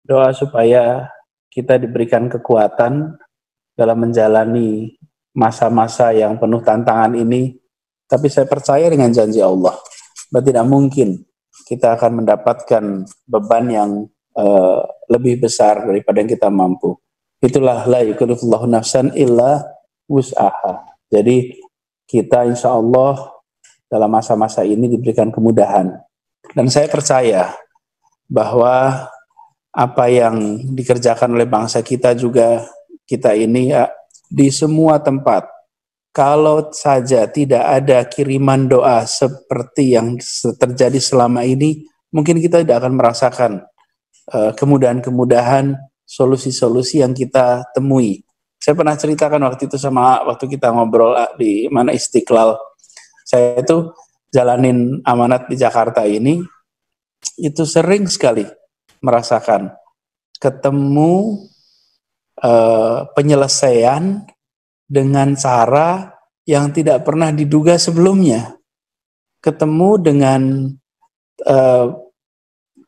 Speaker 1: doa supaya kita diberikan kekuatan dalam menjalani masa-masa yang penuh tantangan ini, tapi saya percaya dengan janji Allah bahwa tidak mungkin kita akan mendapatkan beban yang lebih besar daripada yang kita mampu. Itulah la yukallifullahu nafsan illa wus'aha. Jadi kita insya Allah dalam masa-masa ini diberikan kemudahan. Dan saya percaya bahwa apa yang dikerjakan oleh bangsa kita juga, kita ini ya, di semua tempat, kalau saja tidak ada kiriman doa seperti yang terjadi selama ini, mungkin kita tidak akan merasakan kemudahan-kemudahan, solusi-solusi yang kita temui. Saya pernah ceritakan waktu itu waktu kita ngobrol di mana Istiqlal. Saya itu jalanin amanat di Jakarta ini, itu sering sekali merasakan ketemu penyelesaian dengan cara yang tidak pernah diduga sebelumnya. Ketemu dengan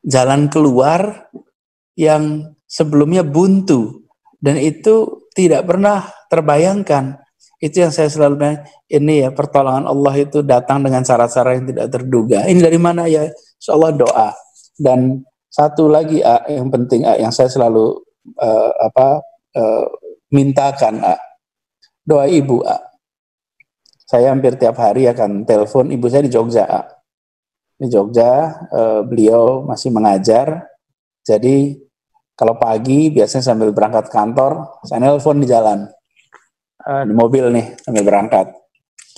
Speaker 1: jalan keluar yang sebelumnya buntu, dan itu tidak pernah terbayangkan. Itu yang saya selalu bilang, ini ya pertolongan Allah itu datang dengan cara-cara yang tidak terduga. Ini dari mana ya? Insyaallah doa. Dan satu lagi yang penting yang saya selalu mintakan, doa ibu. Saya hampir tiap hari akan telepon ibu saya di Jogja. Di Jogja, beliau masih mengajar. Jadi kalau pagi biasanya sambil berangkat kantor, saya nelpon di jalan, di mobil nih sambil berangkat.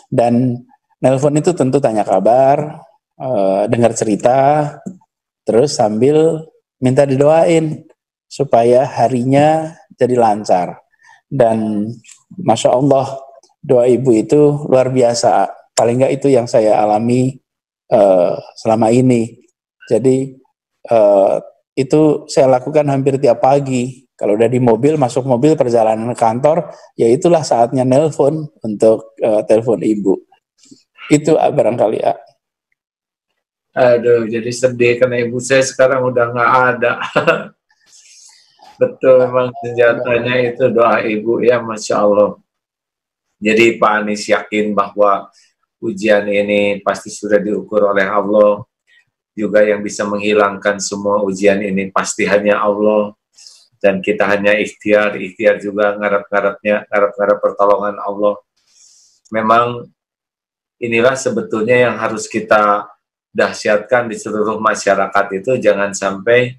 Speaker 1: Dan nelpon itu tentu tanya kabar, dengar cerita, terus sambil minta didoain supaya harinya jadi lancar. Dan Masya Allah, doa ibu itu luar biasa. Paling nggak itu yang saya alami selama ini. Jadi itu saya lakukan hampir tiap pagi. Kalau udah di mobil, masuk mobil perjalanan kantor, ya itulah saatnya nelpon untuk telepon ibu. Itu barangkali.
Speaker 2: Aduh, jadi sedih karena ibu saya sekarang udah nggak ada. Betul, memang senjatanya itu doa ibu ya, Masya Allah. Jadi Pak Anies yakin bahwa ujian ini pasti sudah diukur oleh Allah. Juga yang bisa menghilangkan semua ujian ini pasti hanya Allah. Dan kita hanya ikhtiar juga ngarap pertolongan Allah. Memang inilah sebetulnya yang harus kita dahsyatkan di seluruh masyarakat itu, jangan sampai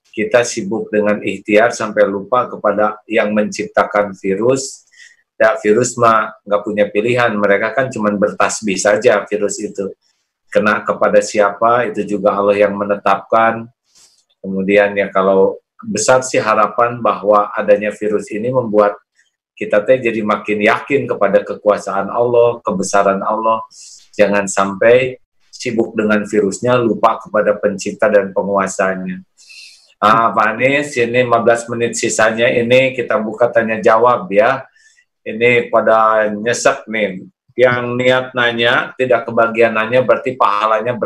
Speaker 2: kita sibuk dengan ikhtiar sampai lupa kepada yang menciptakan virus. Ya, virus mah nggak punya pilihan, mereka kan cuma bertasbih saja virus itu. Kena kepada siapa, itu juga Allah yang menetapkan. Kemudian ya kalau besar sih harapan bahwa adanya virus ini membuat kita jadi makin yakin kepada kekuasaan Allah, kebesaran Allah. Jangan sampai sibuk dengan virusnya, lupa kepada pencipta dan penguasanya. Pak Anies, ini 15 menit sisanya ini kita buka tanya jawab ya. Ini pada nyesek nih. Yang niat nanya, tidak kebagian nanya, berarti pahalanya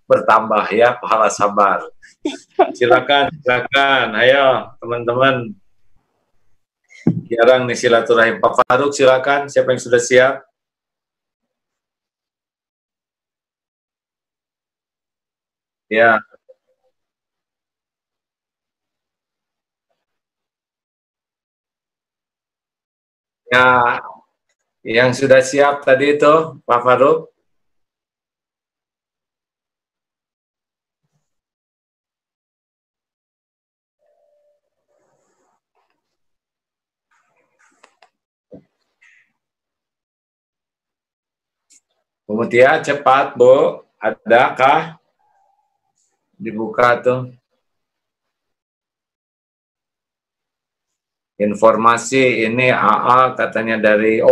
Speaker 2: bertambah ya, pahala sabar. Silakan, ayo teman-teman. Jarang nih silaturahim. Pak Faruk silakan, siapa yang sudah siap? Ya. Ya, yang sudah siap tadi itu Pak Faruk. Kemudian cepat Bu, adakah dibuka tuh informasi ini AA katanya dari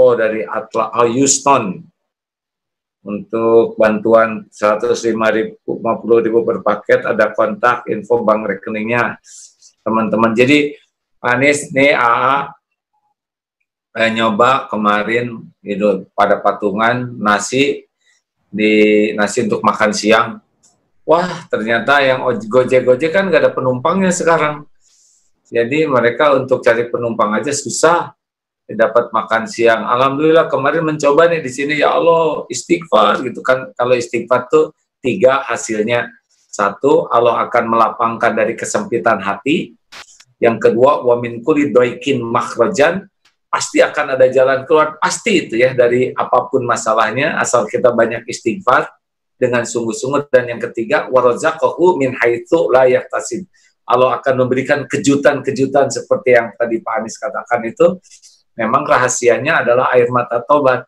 Speaker 2: Houston untuk bantuan 150.000 per paket, ada kontak info bank rekeningnya teman-teman. Jadi Anies nih AA nyoba kemarin itu pada patungan nasi untuk makan siang. Wah, ternyata yang Gojek kan nggak ada penumpangnya sekarang. Jadi mereka untuk cari penumpang aja susah dapat makan siang. Alhamdulillah kemarin mencoba nih di sini, ya Allah istighfar gitu kan. Kalau istighfar tuh 3 hasilnya. 1, Allah akan melapangkan dari kesempitan hati. Yang kedua, wa min kulli daikin makhrajan, pasti akan ada jalan keluar, pasti itu ya, dari apapun masalahnya, asal kita banyak istighfar dengan sungguh-sungguh. Dan yang ketiga, warazaqahu min haitsu la yahtasib. Allah akan memberikan kejutan-kejutan seperti yang tadi Pak Anies katakan itu. Memang rahasianya adalah air mata tobat.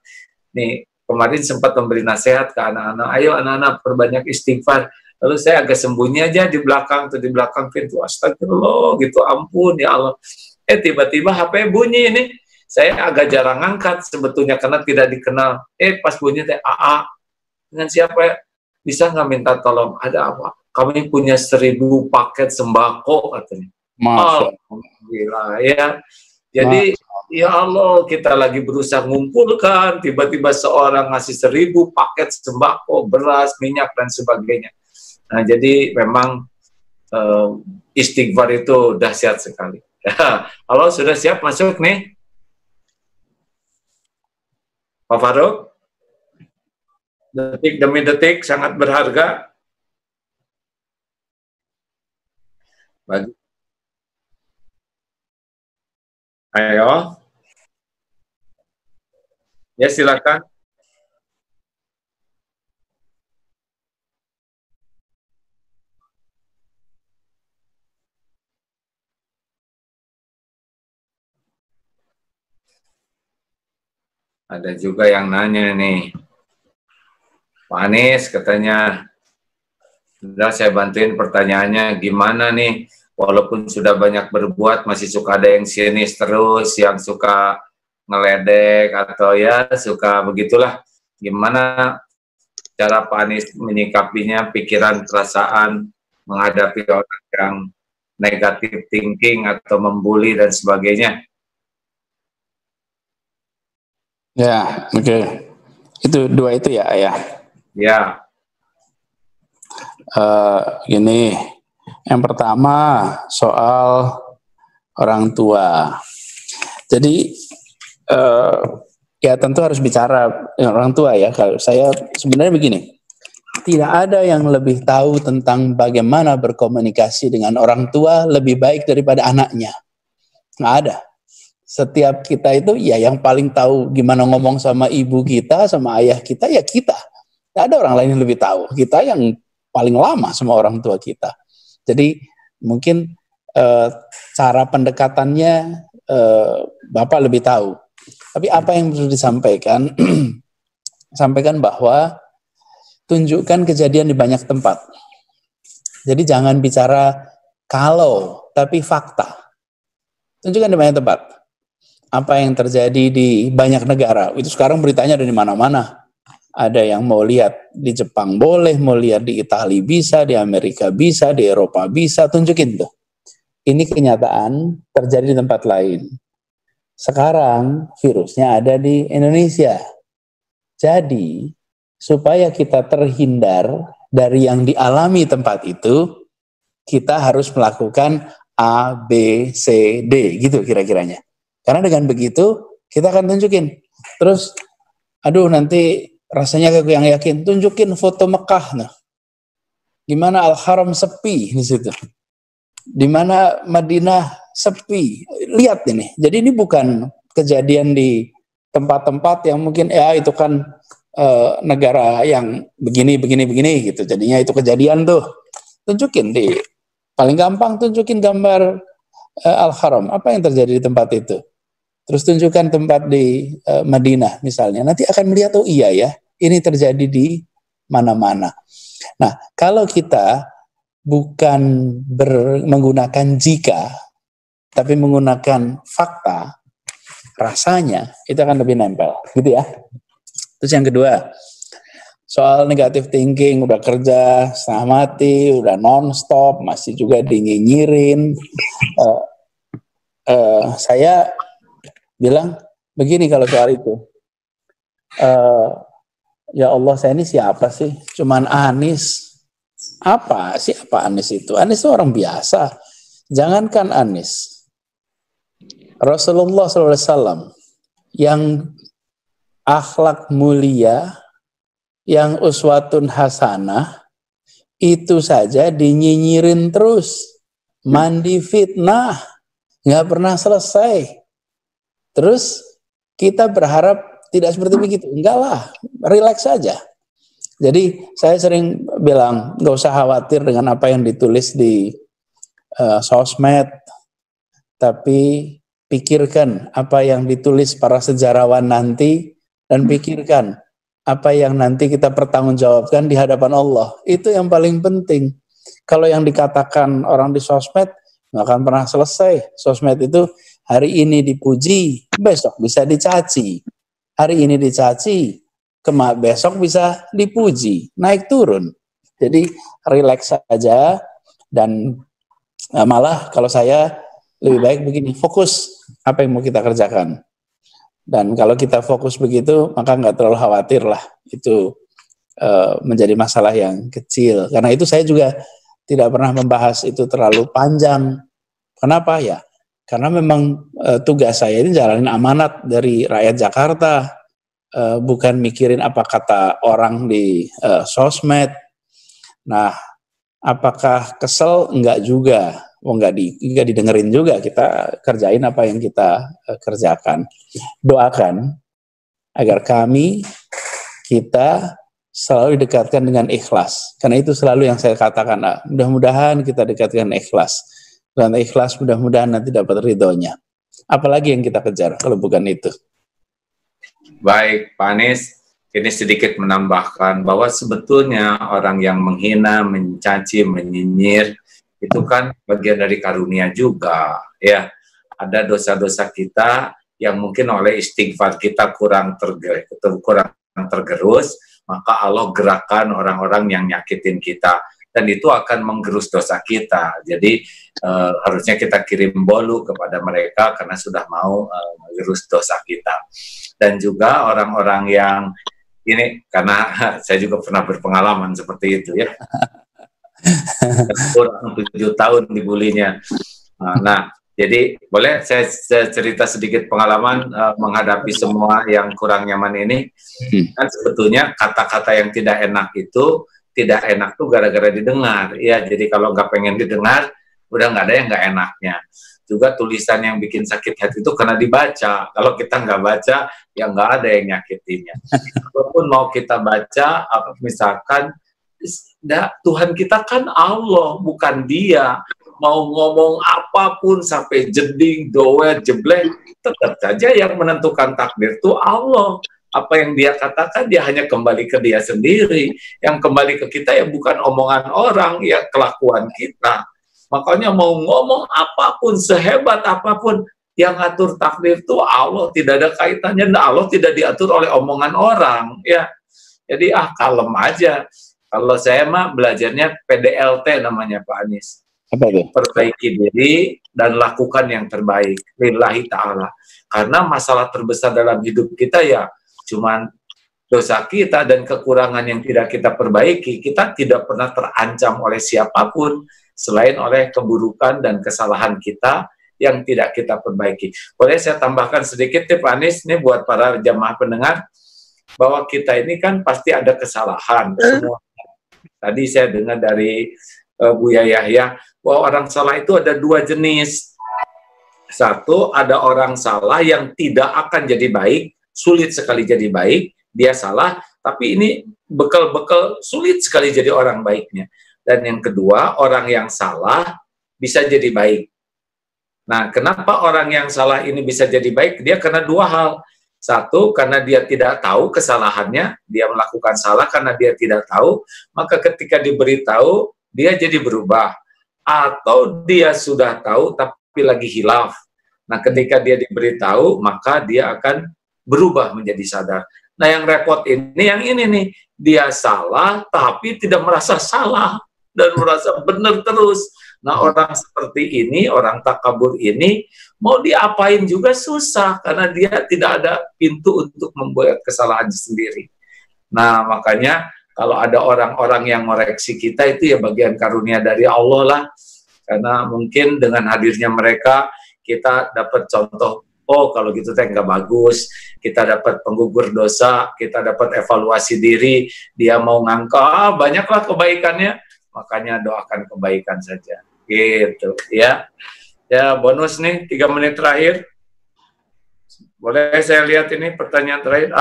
Speaker 2: Nih, kemarin sempat memberi nasihat ke anak-anak, ayo anak-anak perbanyak istighfar. Lalu saya agak sembunyi aja di belakang pintu, astagfirullah gitu, ampun ya Allah. Tiba-tiba HP bunyi ini. Saya agak jarang angkat sebetulnya karena tidak dikenal. Pas bunyi AA. Dengan siapa ya? Bisa nggak minta tolong? Ada apa? Kami punya 1.000 paket sembako katanya. Alhamdulillah ya. Jadi ya Allah, kita lagi berusaha ngumpulkan, tiba-tiba seorang ngasih 1.000 paket sembako, beras, minyak dan sebagainya. Nah, jadi memang istighfar itu dahsyat sekali. Halo, sudah siap masuk nih? Pak Faruk? Detik demi detik sangat berharga. Bagus. Ayo. Ya, silakan. Ada juga yang nanya nih. Pak Anies katanya, udah saya bantuin pertanyaannya, gimana nih, walaupun sudah banyak berbuat, masih suka ada yang sinis terus, yang suka ngeledek, atau ya suka begitulah. Gimana cara Pak Anies menyikapinya, pikiran, perasaan, menghadapi orang yang negatif thinking, atau membuli, dan sebagainya.
Speaker 1: Ya, oke. Itu dua itu ya, Ayah.
Speaker 2: Ya.
Speaker 1: Gini, yang pertama soal orang tua. Jadi ya tentu harus bicara dengan orang tua ya. Kalau saya sebenarnya begini, tidak ada yang lebih tahu tentang bagaimana berkomunikasi dengan orang tua lebih baik daripada anaknya. Nggak ada. Setiap kita itu ya yang paling tahu gimana ngomong sama ibu kita, sama ayah kita, ya kita. Nggak ada orang lain yang lebih tahu. Kita yang paling lama sama orang tua kita. Jadi mungkin cara pendekatannya Bapak lebih tahu. Tapi apa yang perlu disampaikan? Sampaikan bahwa tunjukkan kejadian di banyak tempat. Jadi jangan bicara kalau, tapi fakta. Tunjukkan di banyak tempat. Apa yang terjadi di banyak negara. Itu sekarang beritanya ada di mana-mana. Ada yang mau lihat di Jepang boleh, mau lihat di Italia bisa, di Amerika bisa, di Eropa bisa, tunjukin tuh. Ini kenyataan terjadi di tempat lain. Sekarang virusnya ada di Indonesia. Jadi, supaya kita terhindar dari yang dialami tempat itu, kita harus melakukan A, B, C, D, gitu kira-kiranya. Karena dengan begitu, kita akan tunjukin. Terus, aduh nanti rasanya kayak yang yakin, tunjukin foto Mekah. Nah, gimana Al-Haram sepi di situ. Di mana Madinah sepi. Lihat ini. Jadi ini bukan kejadian di tempat-tempat yang mungkin ya itu kan negara yang begini gitu. Jadinya itu kejadian tuh. Tunjukin di paling gampang tunjukin gambar Al-Haram. Apa yang terjadi di tempat itu? Terus tunjukkan tempat di Madinah misalnya. Nanti akan melihat oh iya ya, ini terjadi di mana-mana. Nah, kalau kita bukan menggunakan jika, tapi menggunakan fakta, rasanya itu akan lebih nempel, gitu ya. Terus yang kedua, soal negative thinking, udah kerja setengah mati, udah non-stop, masih juga dinyinyirin. Saya bilang begini kalau soal itu. Ya Allah, saya ini siapa sih? Cuman Anies. Apa Anies itu? Anies itu orang biasa. Jangankan Anies. Rasulullah SAW yang akhlak mulia, yang uswatun hasanah, itu saja dinyinyirin terus. Mandi fitnah. nggak pernah selesai. Terus kita berharap tidak seperti begitu. Enggak lah, relax saja. Jadi saya sering bilang, nggak usah khawatir dengan apa yang ditulis di sosmed, tapi pikirkan apa yang ditulis para sejarawan nanti, dan pikirkan apa yang nanti kita pertanggungjawabkan di hadapan Allah. Itu yang paling penting. Kalau yang dikatakan orang di sosmed, nggak akan pernah selesai. Sosmed itu hari ini dipuji, besok bisa dicaci. Hari ini dicaci, besok bisa dipuji, naik turun. Jadi relax saja, dan malah kalau saya lebih baik begini, fokus apa yang mau kita kerjakan. Dan kalau kita fokus begitu, maka nggak terlalu khawatir lah. Itu menjadi masalah yang kecil. Karena itu saya juga tidak pernah membahas itu terlalu panjang. Kenapa ya? Karena memang tugas saya ini jalanin amanat dari rakyat Jakarta, bukan mikirin apa kata orang di sosmed. Nah, apakah kesel? Enggak juga. Enggak didengerin juga, kita kerjain apa yang kita kerjakan. Doakan agar kita selalu didekatkan dengan ikhlas. Karena itu selalu yang saya katakan, mudah-mudahan kita dekatkan ikhlas. Dan ikhlas mudah-mudahan nanti dapat ridhonya. Apalagi yang kita kejar kalau bukan itu.
Speaker 2: Baik, Pak Anies, ini sedikit menambahkan bahwa sebetulnya orang yang menghina, mencaci, menyinyir, itu kan bagian dari karunia juga, ya. Ada dosa-dosa kita yang mungkin oleh istighfar kita kurang tergerus, maka Allah gerakan orang-orang yang nyakitin kita, dan itu akan menggerus dosa kita. Jadi harusnya kita kirim bolu kepada mereka karena sudah mau menggerus dosa kita. Dan juga orang-orang yang ini, karena saya juga pernah berpengalaman seperti itu ya. Kurang 7 tahun dibulinya. Nah, jadi boleh saya cerita sedikit pengalaman menghadapi semua yang kurang nyaman ini. Kan sebetulnya kata-kata yang tidak enak itu tidak enak tuh gara-gara didengar. Ya, jadi kalau nggak pengen didengar, udah nggak ada yang nggak enaknya. Juga tulisan yang bikin sakit hati itu karena dibaca. Kalau kita nggak baca, ya nggak ada yang nyakitinya. Walaupun mau kita baca, misalkan Tuhan kita kan Allah, bukan dia. Mau ngomong apapun sampai jeding, doer, jeblek, tetap saja yang menentukan takdir itu Allah. Apa yang dia katakan, dia hanya kembali ke dia sendiri. Yang kembali ke kita ya bukan omongan orang, ya kelakuan kita. Makanya mau ngomong apapun, sehebat apapun, yang ngatur takdir itu Allah, tidak ada kaitannya. Allah tidak diatur oleh omongan orang. Ya, jadi kalem aja. Kalau saya mah belajarnya PDLT namanya Pak Anies.
Speaker 1: Apa itu?
Speaker 2: Perbaiki diri dan lakukan yang terbaik lillahi ta'ala. Karena masalah terbesar dalam hidup kita ya cuman dosa kita dan kekurangan yang tidak kita perbaiki. Kita tidak pernah terancam oleh siapapun selain oleh keburukan dan kesalahan kita yang tidak kita perbaiki. Boleh saya tambahkan sedikit ya Pak Anies, ini buat para jamaah pendengar, bahwa kita ini kan pasti ada kesalahan semua. Tadi saya dengar dari Buya Yahya bahwa orang salah itu ada 2 jenis. Satu, ada orang salah yang tidak akan jadi baik, sulit sekali jadi baik, dia salah, tapi ini bekal-bekal sulit sekali jadi orang baiknya. Dan yang kedua, orang yang salah bisa jadi baik. Nah, kenapa orang yang salah ini bisa jadi baik? Dia karena 2 hal. Satu, karena dia tidak tahu kesalahannya, dia melakukan salah karena dia tidak tahu, maka ketika diberitahu, dia jadi berubah. Atau dia sudah tahu tapi lagi hilaf. Nah, ketika dia diberitahu, maka dia akan berubah menjadi sadar. Nah, yang repot ini, yang ini nih, dia salah tapi tidak merasa salah dan merasa benar terus. Nah, orang seperti ini, orang takabur ini, mau diapain juga susah, karena dia tidak ada pintu untuk membuat kesalahan sendiri. Nah, makanya kalau ada orang-orang yang mereaksi kita, itu ya bagian karunia dari Allah lah. Karena mungkin dengan hadirnya mereka, kita dapat contoh, oh kalau gitu teh nggak bagus, kita dapat penggugur dosa, kita dapat evaluasi diri, dia mau ngangkat, banyaklah kebaikannya, makanya doakan kebaikan saja. Gitu ya. Ya, bonus nih 3 menit terakhir. Boleh saya lihat ini pertanyaan terakhir?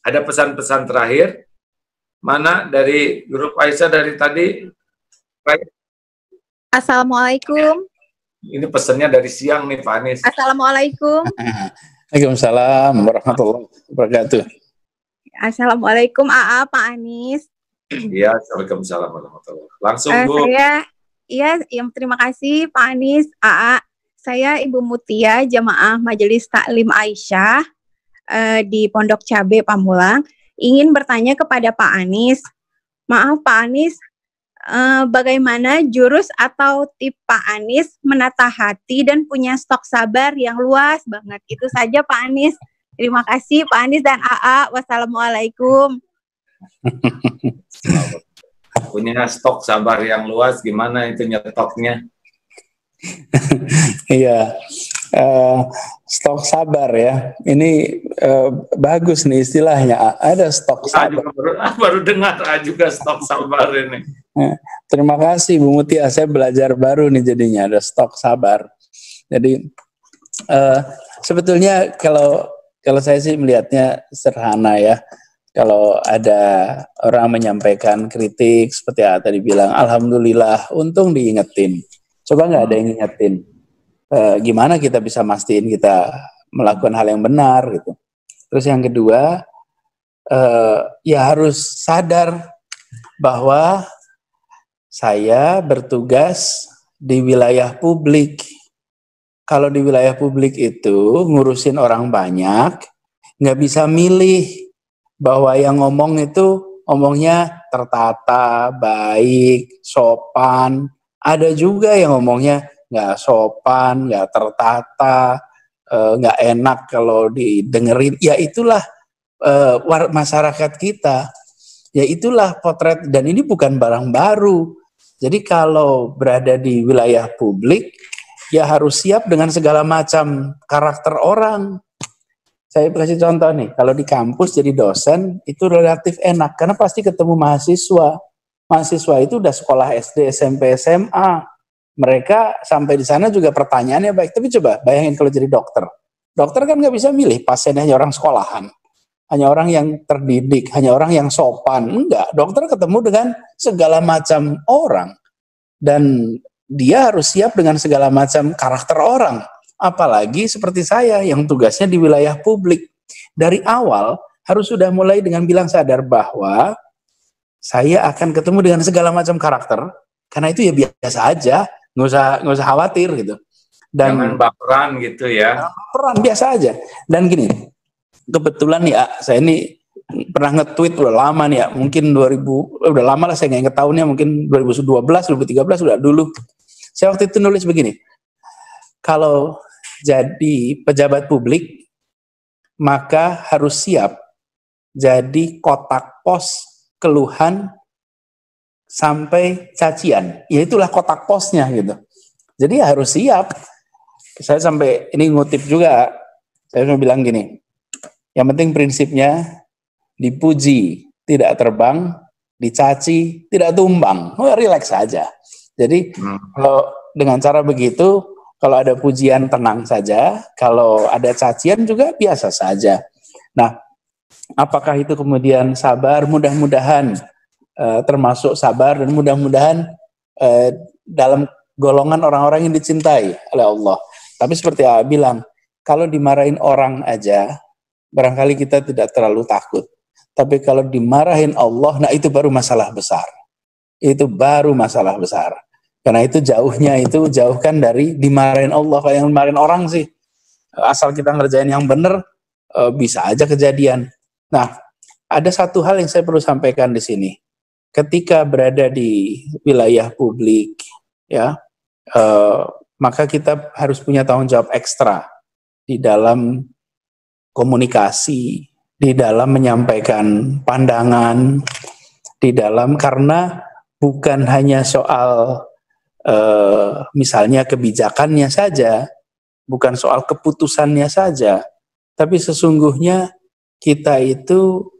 Speaker 2: Ada pesan-pesan terakhir. Mana dari grup Aisyah dari tadi?
Speaker 3: Assalamualaikum.
Speaker 2: Ini pesannya dari siang nih Pak Anies.
Speaker 3: Assalamualaikum.
Speaker 1: Waalaikumsalam warahmatullahi wabarakatuh.
Speaker 3: Assalamualaikum AA Pak Anies.
Speaker 2: Iya, Waalaikumsalam warahmatullahi wabarakatuh. Langsung Bu.
Speaker 3: Terima kasih Pak Anies, AA. Saya Ibu Mutia, jamaah Majelis Taklim Aisyah di Pondok Cabe Pamulang, ingin bertanya kepada Pak Anies. Maaf Pak Anies, bagaimana jurus atau tip Pak Anies menata hati dan punya stok sabar yang luas banget? Itu saja Pak Anies. Terima kasih Pak Anies dan AA. Wassalamualaikum.
Speaker 2: Punya stok sabar yang luas, gimana itu nyetoknya?
Speaker 1: Iya, stok sabar ya. Ini bagus nih istilahnya. Ada stok sabar.
Speaker 2: Baru dengar juga stok sabar ini.
Speaker 1: Terima kasih Bu Mutia. Saya belajar baru nih jadinya ada stok sabar. Jadi sebetulnya kalau saya sih melihatnya sederhana ya. Kalau ada orang menyampaikan kritik seperti yang tadi bilang, alhamdulillah, untung diingetin. Coba nggak ada yang ngingetin. Gimana kita bisa mastiin kita melakukan hal yang benar gitu. Terus yang kedua, ya harus sadar bahwa saya bertugas di wilayah publik. Kalau di wilayah publik itu ngurusin orang banyak, nggak bisa milih bahwa yang ngomong itu ngomongnya tertata, baik, sopan. Ada juga yang ngomongnya nggak sopan, nggak tertata, nggak enak kalau didengerin. Ya itulah masyarakat kita. Ya itulah potret, dan ini bukan barang baru. Jadi kalau berada di wilayah publik, ya harus siap dengan segala macam karakter orang. Saya kasih contoh nih, kalau di kampus jadi dosen itu relatif enak karena pasti ketemu mahasiswa. Mahasiswa itu udah sekolah SD, SMP, SMA. Mereka sampai di sana juga pertanyaannya baik. Tapi coba bayangin kalau jadi dokter. Dokter kan nggak bisa milih pasiennya hanya orang sekolahan, hanya orang yang terdidik, hanya orang yang sopan. Enggak, dokter ketemu dengan segala macam orang. Dan dia harus siap dengan segala macam karakter orang. Apalagi seperti saya yang tugasnya di wilayah publik. Dari awal harus sudah mulai dengan bilang sadar bahwa saya akan ketemu dengan segala macam karakter. Karena itu ya biasa aja, nggak usah khawatir gitu. Dan
Speaker 2: jangan baperan gitu ya.
Speaker 1: Baperan biasa aja. Dan gini, kebetulan ya saya ini pernah nge-tweet udah lama nih ya, mungkin udah lama lah saya nggak inget tahunnya, mungkin 2012, 2013 udah dulu. Saya waktu itu nulis begini, kalau jadi pejabat publik, maka harus siap jadi kotak pos keluhan sampai cacian. Ya itulah kotak posnya gitu. Jadi harus siap. Saya sampai ini ngutip juga, saya mau bilang gini, yang penting prinsipnya dipuji tidak terbang, dicaci tidak tumbang. Relax saja. Jadi kalau dengan cara begitu, kalau ada pujian tenang saja, kalau ada cacian juga biasa saja. Nah, apakah itu kemudian sabar? Mudah-mudahan termasuk sabar, dan mudah-mudahan dalam golongan orang-orang yang dicintai oleh Allah. Tapi seperti yang bilang, kalau dimarahin orang aja, barangkali kita tidak terlalu takut. Tapi kalau dimarahin Allah, nah itu baru masalah besar. Itu baru masalah besar. Karena itu jauhkan dari dimarahin Allah. Kayak yang dimarahin orang sih, asal kita ngerjain yang benar, bisa aja kejadian. Nah, ada satu hal yang saya perlu sampaikan di sini. Ketika berada di wilayah publik, ya, maka kita harus punya tanggung jawab ekstra di dalam komunikasi, di dalam menyampaikan pandangan, karena bukan hanya soal misalnya kebijakannya saja, bukan soal keputusannya saja, tapi sesungguhnya kita itu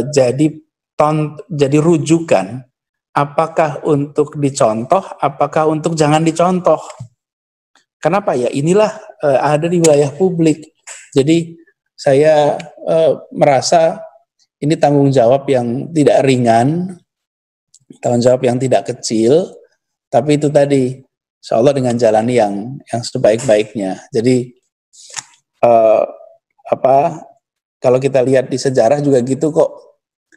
Speaker 1: jadi rujukan, apakah untuk dicontoh, apakah untuk jangan dicontoh. Kenapa ya? Inilah ada di wilayah publik. Jadi saya merasa ini tanggung jawab yang tidak ringan, tanggung jawab yang tidak kecil, tapi itu tadi, insya Allah dengan jalan yang sebaik-baiknya. Jadi kalau kita lihat di sejarah juga gitu kok,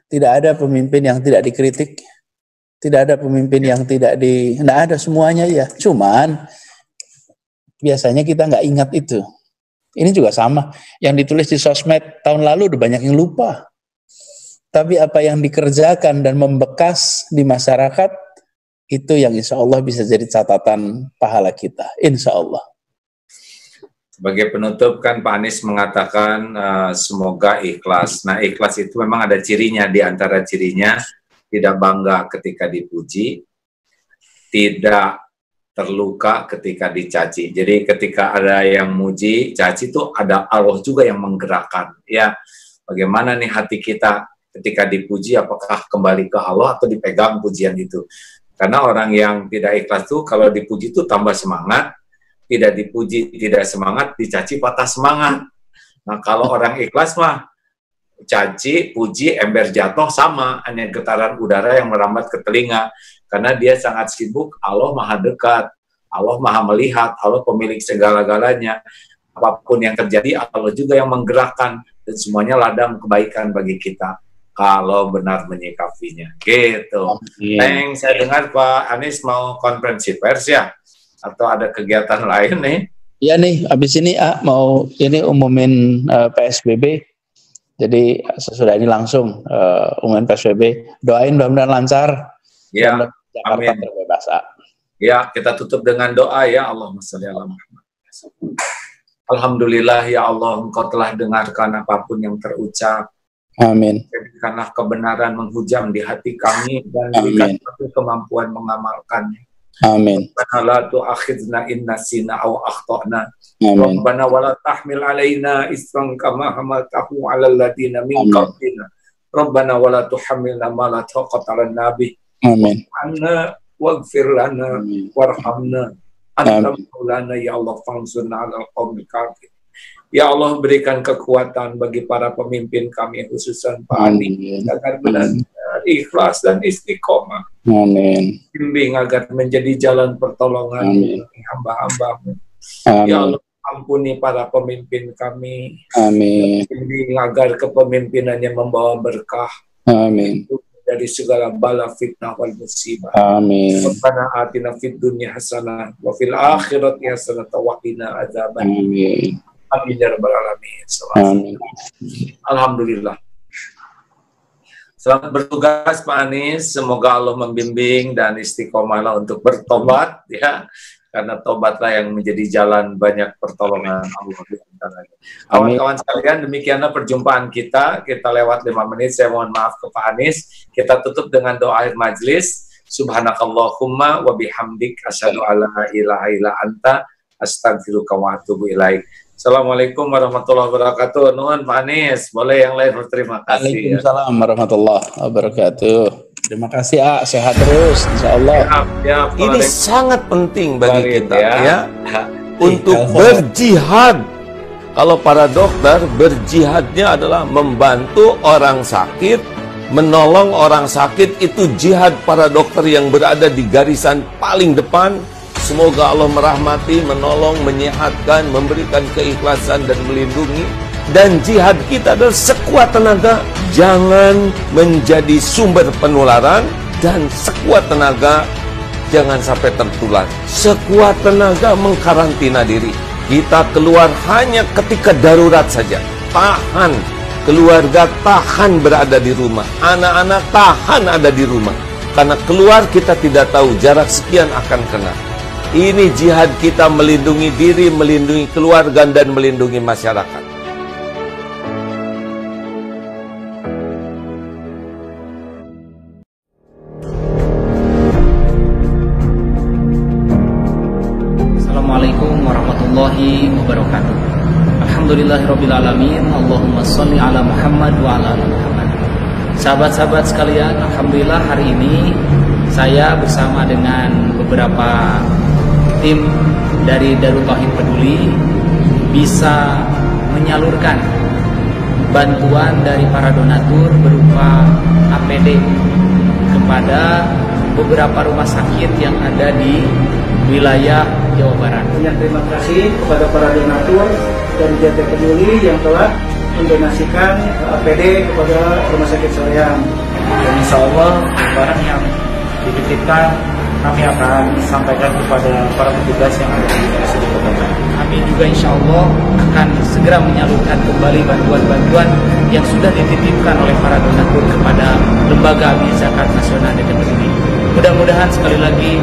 Speaker 1: tidak ada pemimpin yang tidak dikritik, tidak ada pemimpin yang tidak ada semuanya ya. Cuman biasanya kita nggak ingat itu. Ini juga sama, yang ditulis di sosmed tahun lalu udah banyak yang lupa. Tapi apa yang dikerjakan dan membekas di masyarakat, itu yang insya Allah bisa jadi catatan pahala kita, insya Allah.
Speaker 2: Sebagai penutup kan Pak Anies mengatakan semoga ikhlas. Nah, ikhlas itu memang ada cirinya. Di antara cirinya tidak bangga ketika dipuji, tidak terluka ketika dicaci. Jadi ketika ada yang muji, caci itu ada Allah juga yang menggerakkan. Ya, bagaimana nih hati kita ketika dipuji, apakah kembali ke Allah atau dipegang pujian itu? Karena orang yang tidak ikhlas tuh kalau dipuji tuh tambah semangat, tidak dipuji tidak semangat, dicaci patah semangat. Nah, kalau orang ikhlas mah caci, puji, ember jatuh sama, hanya getaran udara yang merambat ke telinga. Karena dia sangat sibuk, Allah maha dekat, Allah maha melihat, Allah pemilik segala-galanya. Apapun yang terjadi, Allah juga yang menggerakkan, dan semuanya ladang kebaikan bagi kita kalau benar menyikapinya. Gitu. Saya dengar Pak Anies mau konferensi pers ya? Atau ada kegiatan lain nih?
Speaker 1: Iya nih, habis ini mau ini umumin PSBB. Jadi sesudah ini langsung umumin PSBB. Doain mudah-mudahan lancar.
Speaker 2: Ya,
Speaker 1: Jakarta
Speaker 2: amin.
Speaker 1: Terbebas.
Speaker 2: Ya, kita tutup dengan doa ya. Allahumma sholli ala Muhammad. Alhamdulillah ya Allah, Engkau telah dengarkan apapun yang terucap.
Speaker 1: Amin.
Speaker 2: Jadikanlah kebenaran menghujam di hati kami dan berikan kemampuan mengamalkannya.
Speaker 1: Amin.
Speaker 2: Rabbana la tu'akhidna in nasina aw akhtana.
Speaker 1: Amin.
Speaker 2: Rabbana wa la tahmil alaina isran kama hamaltahu 'alal ladina min qablina. Rabbana wa la tuhammilna ma la taqata lana bih.
Speaker 1: Amin.
Speaker 2: Anna waghfir lana warhamna. Anta maulana ya Allah fansurna 'alal qaumil kafirin. Ya Allah, berikan kekuatan bagi para pemimpin kami, khususnya Pak Anies, agar benar ikhlas dan istiqomah.
Speaker 1: Amin.
Speaker 2: Bimbing agar menjadi jalan pertolongan bagi hamba-hamba-Mu. Ya Allah, ampuni para pemimpin kami.
Speaker 1: Amin.
Speaker 2: Bimbing agar kepemimpinannya membawa berkah.
Speaker 1: Amin.
Speaker 2: Dari segala bala, fitnah, wal musibah.
Speaker 1: Amin.
Speaker 2: Rabbana atina fid dunya hasanah wa fil akhirati hasanah wa qina adzaban.
Speaker 1: Amin.
Speaker 2: Amin ya rabbal alamin.
Speaker 1: Amin.
Speaker 2: Alhamdulillah. Selamat bertugas Pak Anies. Semoga Allah membimbing dan istiqomahlah untuk bertobat ya. Karena tobatlah yang menjadi jalan banyak pertolongan Allah. Kawan-kawan sekalian, demikianlah perjumpaan kita. Kita lewat 5 menit. Saya mohon maaf ke Pak Anies. Kita tutup dengan doa akhir majelis. Subhanakallahumma wa bihamdik asyhadu alla ilaha illa anta astaghfiruka wa atubu ilaik. Assalamualaikum warahmatullahi wabarakatuh. Nuhun Pak Anies, boleh yang lain berterima kasih.
Speaker 1: Waalaikumsalam warahmatullahi wabarakatuh. Terima kasih sehat terus insyaallah.
Speaker 4: Ini sangat penting bagi kita ya untuk berjihad. Kalau para dokter berjihadnya adalah membantu orang sakit, menolong orang sakit, itu jihad para dokter yang berada di garisan paling depan. Semoga Allah merahmati, menolong, menyehatkan, memberikan keikhlasan dan melindungi. Dan jihad kita adalah sekuat tenaga. Jangan menjadi sumber penularan. Dan sekuat tenaga jangan sampai tertular. Sekuat tenaga mengkarantina diri. Kita keluar hanya ketika darurat saja. Tahan. Keluarga tahan berada di rumah. Anak-anak tahan ada di rumah. Karena keluar kita tidak tahu jarak sekian akan kena. Ini jihad kita melindungi diri, melindungi keluarga, dan melindungi masyarakat.
Speaker 5: Assalamualaikum warahmatullahi wabarakatuh. Alhamdulillahirabbil alamin. Allahumma sholli ala Muhammad wa ala ali Muhammad. Sahabat-sahabat sekalian, alhamdulillah hari ini saya bersama dengan beberapa tim dari Darut Tauhid Peduli bisa menyalurkan bantuan dari para donatur berupa APD kepada beberapa rumah sakit yang ada di wilayah Jawa Barat.
Speaker 6: Terima kasih kepada para donatur dan JT Peduli yang telah mendonasikan APD kepada Rumah Sakit Soreang.
Speaker 5: Dan insya Allah barang yang dititipkan kami akan sampaikan kepada para petugas yang ada di RSUD Kota Bandung. Kami juga insya Allah akan segera menyalurkan kembali bantuan-bantuan yang sudah dititipkan oleh para donatur kepada Lembaga Amil Zakat Nasional JT Peduli. Mudah-mudahan sekali lagi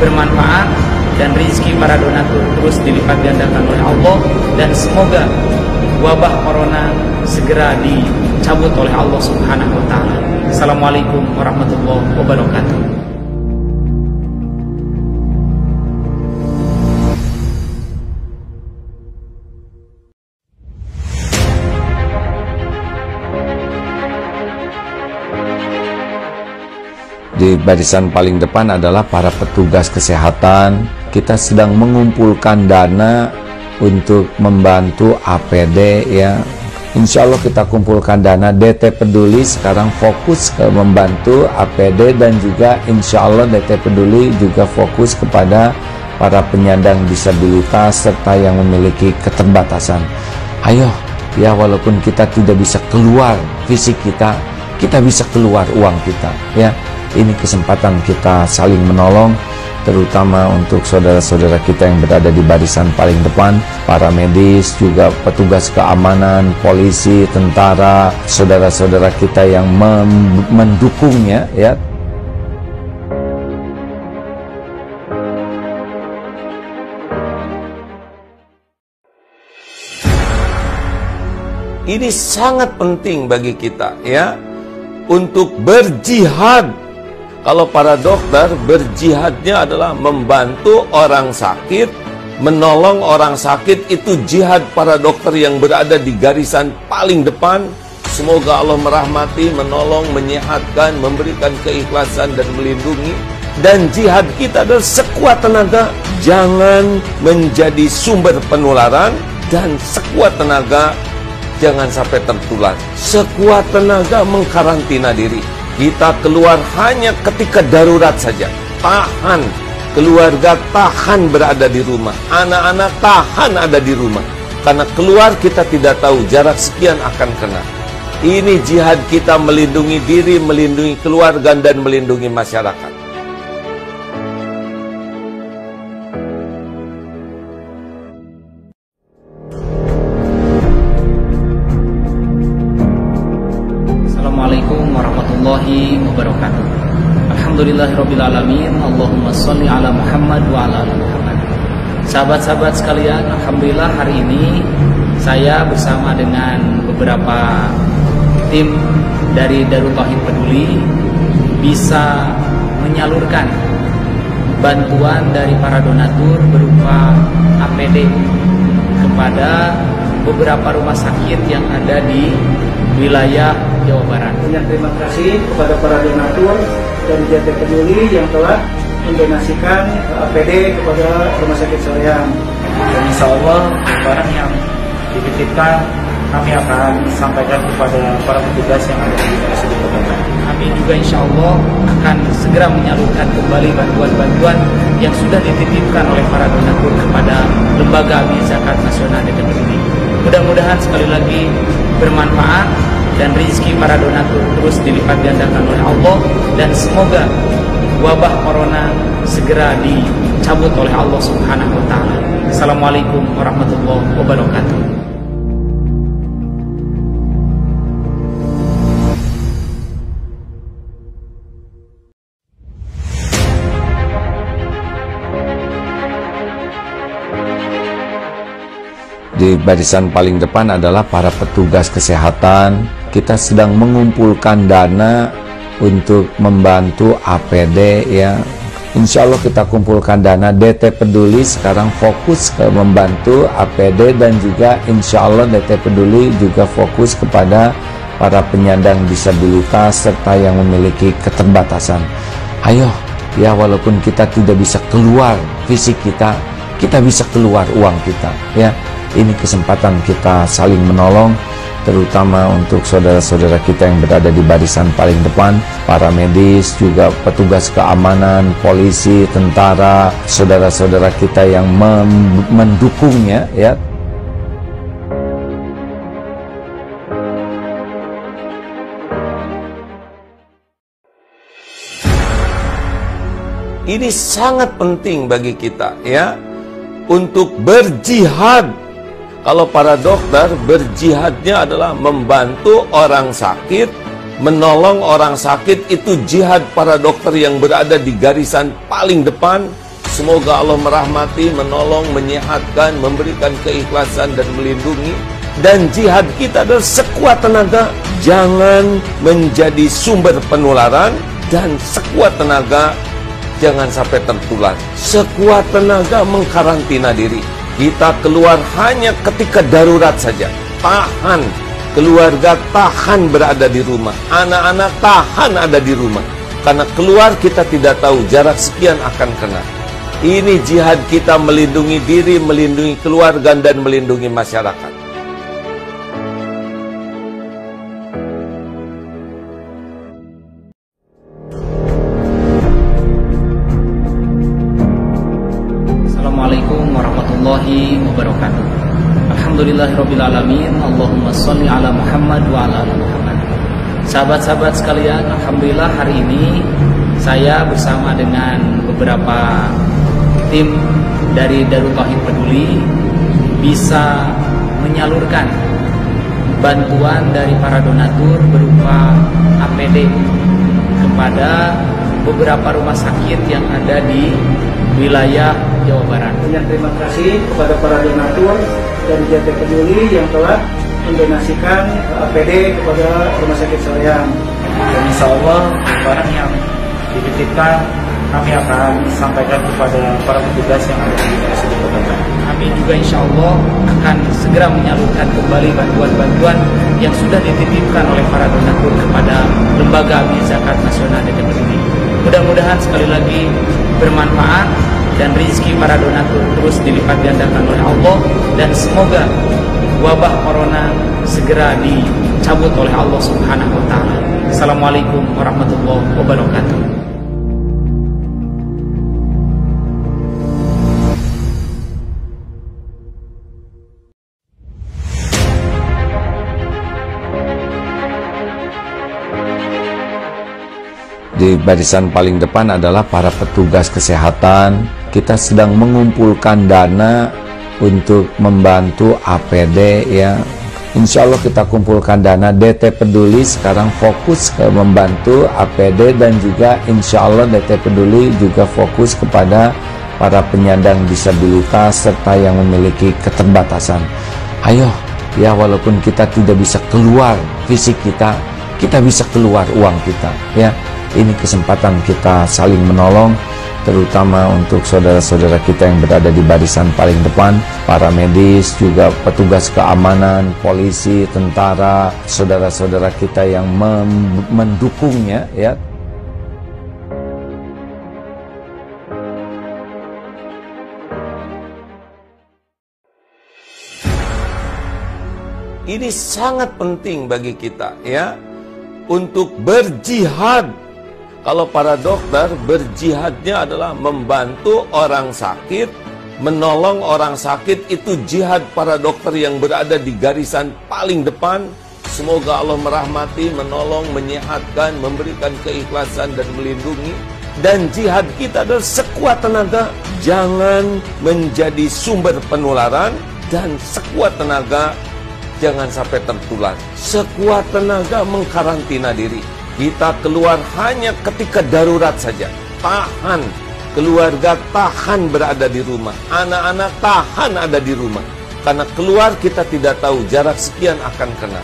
Speaker 5: bermanfaat dan rezeki para donatur terus dilipat gandakan oleh Allah, dan semoga wabah corona segera dicabut oleh Allah Subhanahu wa taala. Assalamualaikum warahmatullahi wabarakatuh.
Speaker 4: Di barisan paling depan adalah para petugas kesehatan. Kita sedang mengumpulkan dana untuk membantu APD ya. Insya Allah kita kumpulkan dana. DT Peduli sekarang fokus ke membantu APD, dan juga insya Allah DT Peduli juga fokus kepada para penyandang disabilitas serta yang memiliki keterbatasan. Ayo ya, walaupun kita tidak bisa keluar fisik kita bisa keluar uang kita ya. Ini kesempatan kita saling menolong, terutama untuk saudara-saudara kita yang berada di barisan paling depan, para medis, juga petugas keamanan, polisi, tentara, saudara-saudara kita yang mendukungnya ya. Ini sangat penting bagi kita ya, untuk berjihad. Kalau para dokter berjihadnya adalah membantu orang sakit, menolong orang sakit, itu jihad para dokter yang berada di garisan paling depan. Semoga Allah merahmati, menolong, menyehatkan, memberikan keikhlasan dan melindungi. Dan jihad kita adalah sekuat tenaga, jangan menjadi sumber penularan, dan sekuat tenaga jangan sampai tertular. Sekuat tenaga mengkarantina diri. Kita keluar hanya ketika darurat saja. Tahan, keluarga tahan berada di rumah, anak-anak tahan ada di rumah. Karena keluar kita tidak tahu jarak sekian akan kena. Ini jihad kita melindungi diri, melindungi keluarga, dan melindungi masyarakat.
Speaker 5: Warahmatullahi wabarakatuh. Alhamdulillahirrabbilalamin. Allahumma sholli ala Muhammad wa ala ali Muhammad. Sahabat-sahabat sekalian, alhamdulillah hari ini saya bersama dengan beberapa tim dari Darut Tauhid Peduli bisa menyalurkan bantuan dari para donatur berupa APD kepada beberapa rumah sakit yang ada di wilayah Jawa Barat.
Speaker 6: Terima kasih kepada para donatur dan JT Peduli yang telah mendonasikan APD kepada Rumah Sakit Soreang.
Speaker 5: Dan insya Allah barang yang dititipkan kami akan sampaikan kepada para petugas yang ada di RSUD Kota Bandung. Kami juga insya Allah akan segera menyalurkan kembali bantuan-bantuan yang sudah dititipkan oleh para donatur kepada Lembaga Amil Zakat Nasional JT Peduli. Mudah-mudahan sekali lagi bermanfaat dan rezeki para donatur terus dilipat gandakan oleh Allah, dan semoga wabah corona segera dicabut oleh Allah Subhanahu wa taala. Assalamualaikum warahmatullahi wabarakatuh.
Speaker 4: Di barisan paling depan adalah para petugas kesehatan. Kita sedang mengumpulkan dana untuk membantu APD ya. Insya Allah kita kumpulkan dana. DT Peduli sekarang fokus ke membantu APD, dan juga insya Allah DT Peduli juga fokus kepada para penyandang disabilitas serta yang memiliki keterbatasan. Ayo ya walaupun kita tidak bisa keluar fisik kita bisa keluar uang kita, ya. Ini kesempatan kita saling menolong, terutama untuk saudara-saudara kita yang berada di barisan paling depan, para medis, juga petugas keamanan, polisi, tentara, saudara-saudara kita yang mendukungnya, ya. Ini sangat penting bagi kita, ya, untuk berjihad. Kalau para dokter, berjihadnya adalah membantu orang sakit, menolong orang sakit. Itu jihad para dokter yang berada di garisan paling depan. Semoga Allah merahmati, menolong, menyehatkan, memberikan keikhlasan dan melindungi. Dan jihad kita adalah sekuat tenaga, jangan menjadi sumber penularan, dan sekuat tenaga jangan sampai tertular. Sekuat tenaga mengkarantina diri. Kita keluar hanya ketika darurat saja. Tahan. Keluarga tahan berada di rumah. Anak-anak tahan ada di rumah. Karena keluar kita tidak tahu jarak sekian akan kena. Ini jihad kita melindungi diri, melindungi keluarga, dan melindungi masyarakat.
Speaker 5: Wabarakatuh. Alhamdulillahirrabbilalamin. Allahumma sholli ala Muhammad wa ala ali Muhammad. Sahabat-sahabat sekalian, alhamdulillah hari ini saya bersama dengan beberapa tim dari Darul Tauhid Peduli bisa menyalurkan bantuan dari para donatur berupa APD kepada beberapa rumah sakit yang ada di wilayah Jawa Barat.
Speaker 6: Banyak terima kasih kepada para donatur dan JT Peduli yang telah mendonasikan APD kepada Rumah Sakit Soreang.
Speaker 5: Dan insya Allah barang yang dititipkan kami akan sampaikan kepada para petugas yang ada di RSUD Kota Bandung. Kami juga insya Allah akan segera menyalurkan kembali bantuan-bantuan yang sudah dititipkan oleh para donatur kepada Lembaga Amil Zakat Nasional JT Peduli. Mudah-mudahan sekali lagi bermanfaat dan rezeki para donatur terus dilipat gandakan oleh Allah, dan semoga wabah corona segera dicabut oleh Allah Subhanahu wa taala. Assalamualaikum warahmatullahi wabarakatuh.
Speaker 4: Di barisan paling depan adalah para petugas kesehatan. Kita sedang mengumpulkan dana untuk membantu APD, ya. Insya Allah kita kumpulkan dana. DT Peduli sekarang fokus ke membantu APD, dan juga insya Allah DT Peduli juga fokus kepada para penyandang disabilitas serta yang memiliki keterbatasan. Ayo, ya, walaupun kita tidak bisa keluar fisik kita bisa keluar uang kita, ya. Ini kesempatan kita saling menolong, terutama untuk saudara-saudara kita yang berada di barisan paling depan, para medis, juga petugas keamanan, polisi, tentara, saudara-saudara kita yang mendukungnya, ya. Ini sangat penting bagi kita, ya, untuk berjihad. Kalau para dokter, berjihadnya adalah membantu orang sakit, menolong orang sakit. Itu jihad para dokter yang berada di garisan paling depan. Semoga Allah merahmati, menolong, menyehatkan, memberikan keikhlasan dan melindungi. Dan jihad kita adalah sekuat tenaga, jangan menjadi sumber penularan, dan sekuat tenaga jangan sampai tertular. Sekuat tenaga mengkarantina diri. Kita keluar hanya ketika darurat saja. Tahan. Keluarga tahan berada di rumah. Anak-anak tahan ada di rumah. Karena keluar kita tidak tahu jarak sekian akan kena.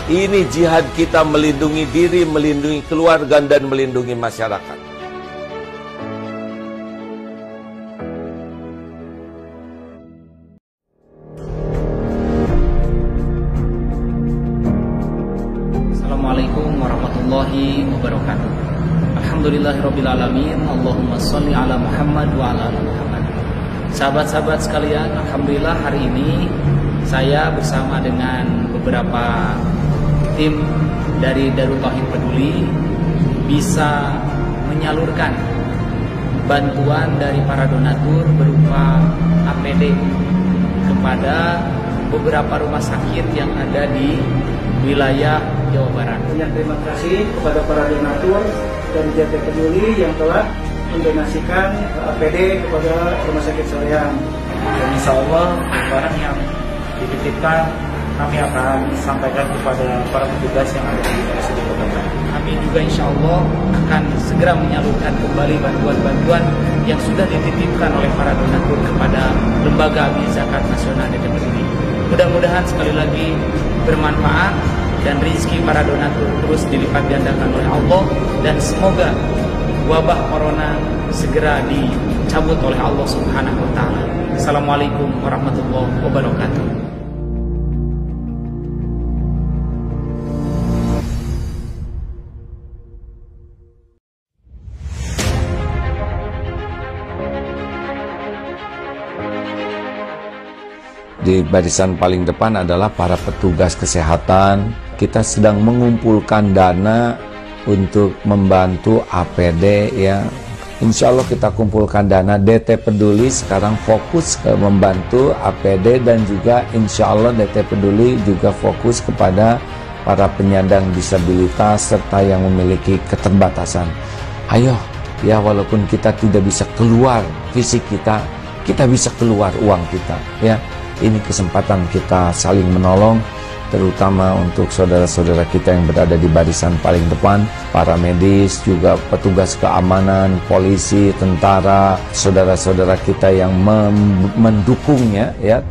Speaker 4: Ini jihad kita melindungi diri, melindungi keluarga, dan melindungi masyarakat.
Speaker 5: Assalamualaikum warahmatullahi wabarakatuh. Alhamdulillahirrabbilalamin. Allahumma sholli ala Muhammad wa ala ali Muhammad. Sahabat-sahabat sekalian, alhamdulillah hari ini saya bersama dengan beberapa tim dari Darut Tauhid Peduli bisa menyalurkan bantuan dari para donatur berupa APD kepada beberapa rumah sakit yang ada di wilayah Jawa Barat.
Speaker 6: Terima kasih kepada para donatur dan JT Peduli yang telah mendonasikan APD kepada Rumah Sakit Soreang.
Speaker 5: Dan insya Allah barang yang dititipkan kami akan sampaikan kepada para petugas yang ada di RSUD Kota Bandung. Kami juga insya Allah akan segera menyalurkan kembali bantuan-bantuan yang sudah dititipkan oleh para donatur kepada Lembaga Amil Zakat Nasional JT Peduli. Mudah-mudahan sekali lagi bermanfaat dan rezeki para donatur terus dilipat gandakan oleh Allah, dan semoga wabah corona segera dicabut oleh Allah Subhanahu wa taala. Assalamualaikum warahmatullahi wabarakatuh.
Speaker 4: Di barisan paling depan adalah para petugas kesehatan. Kita sedang mengumpulkan dana untuk membantu APD ya. Insya Allah kita kumpulkan dana. DT Peduli sekarang fokus membantu APD, dan juga insya Allah DT Peduli juga fokus kepada para penyandang disabilitas serta yang memiliki keterbatasan. Ayo ya, walaupun kita tidak bisa keluar fisik kita bisa keluar uang kita ya. Ini kesempatan kita saling menolong, terutama untuk saudara-saudara kita yang berada di barisan paling depan, para medis, juga petugas keamanan, polisi, tentara, saudara-saudara kita yang mendukungnya ya.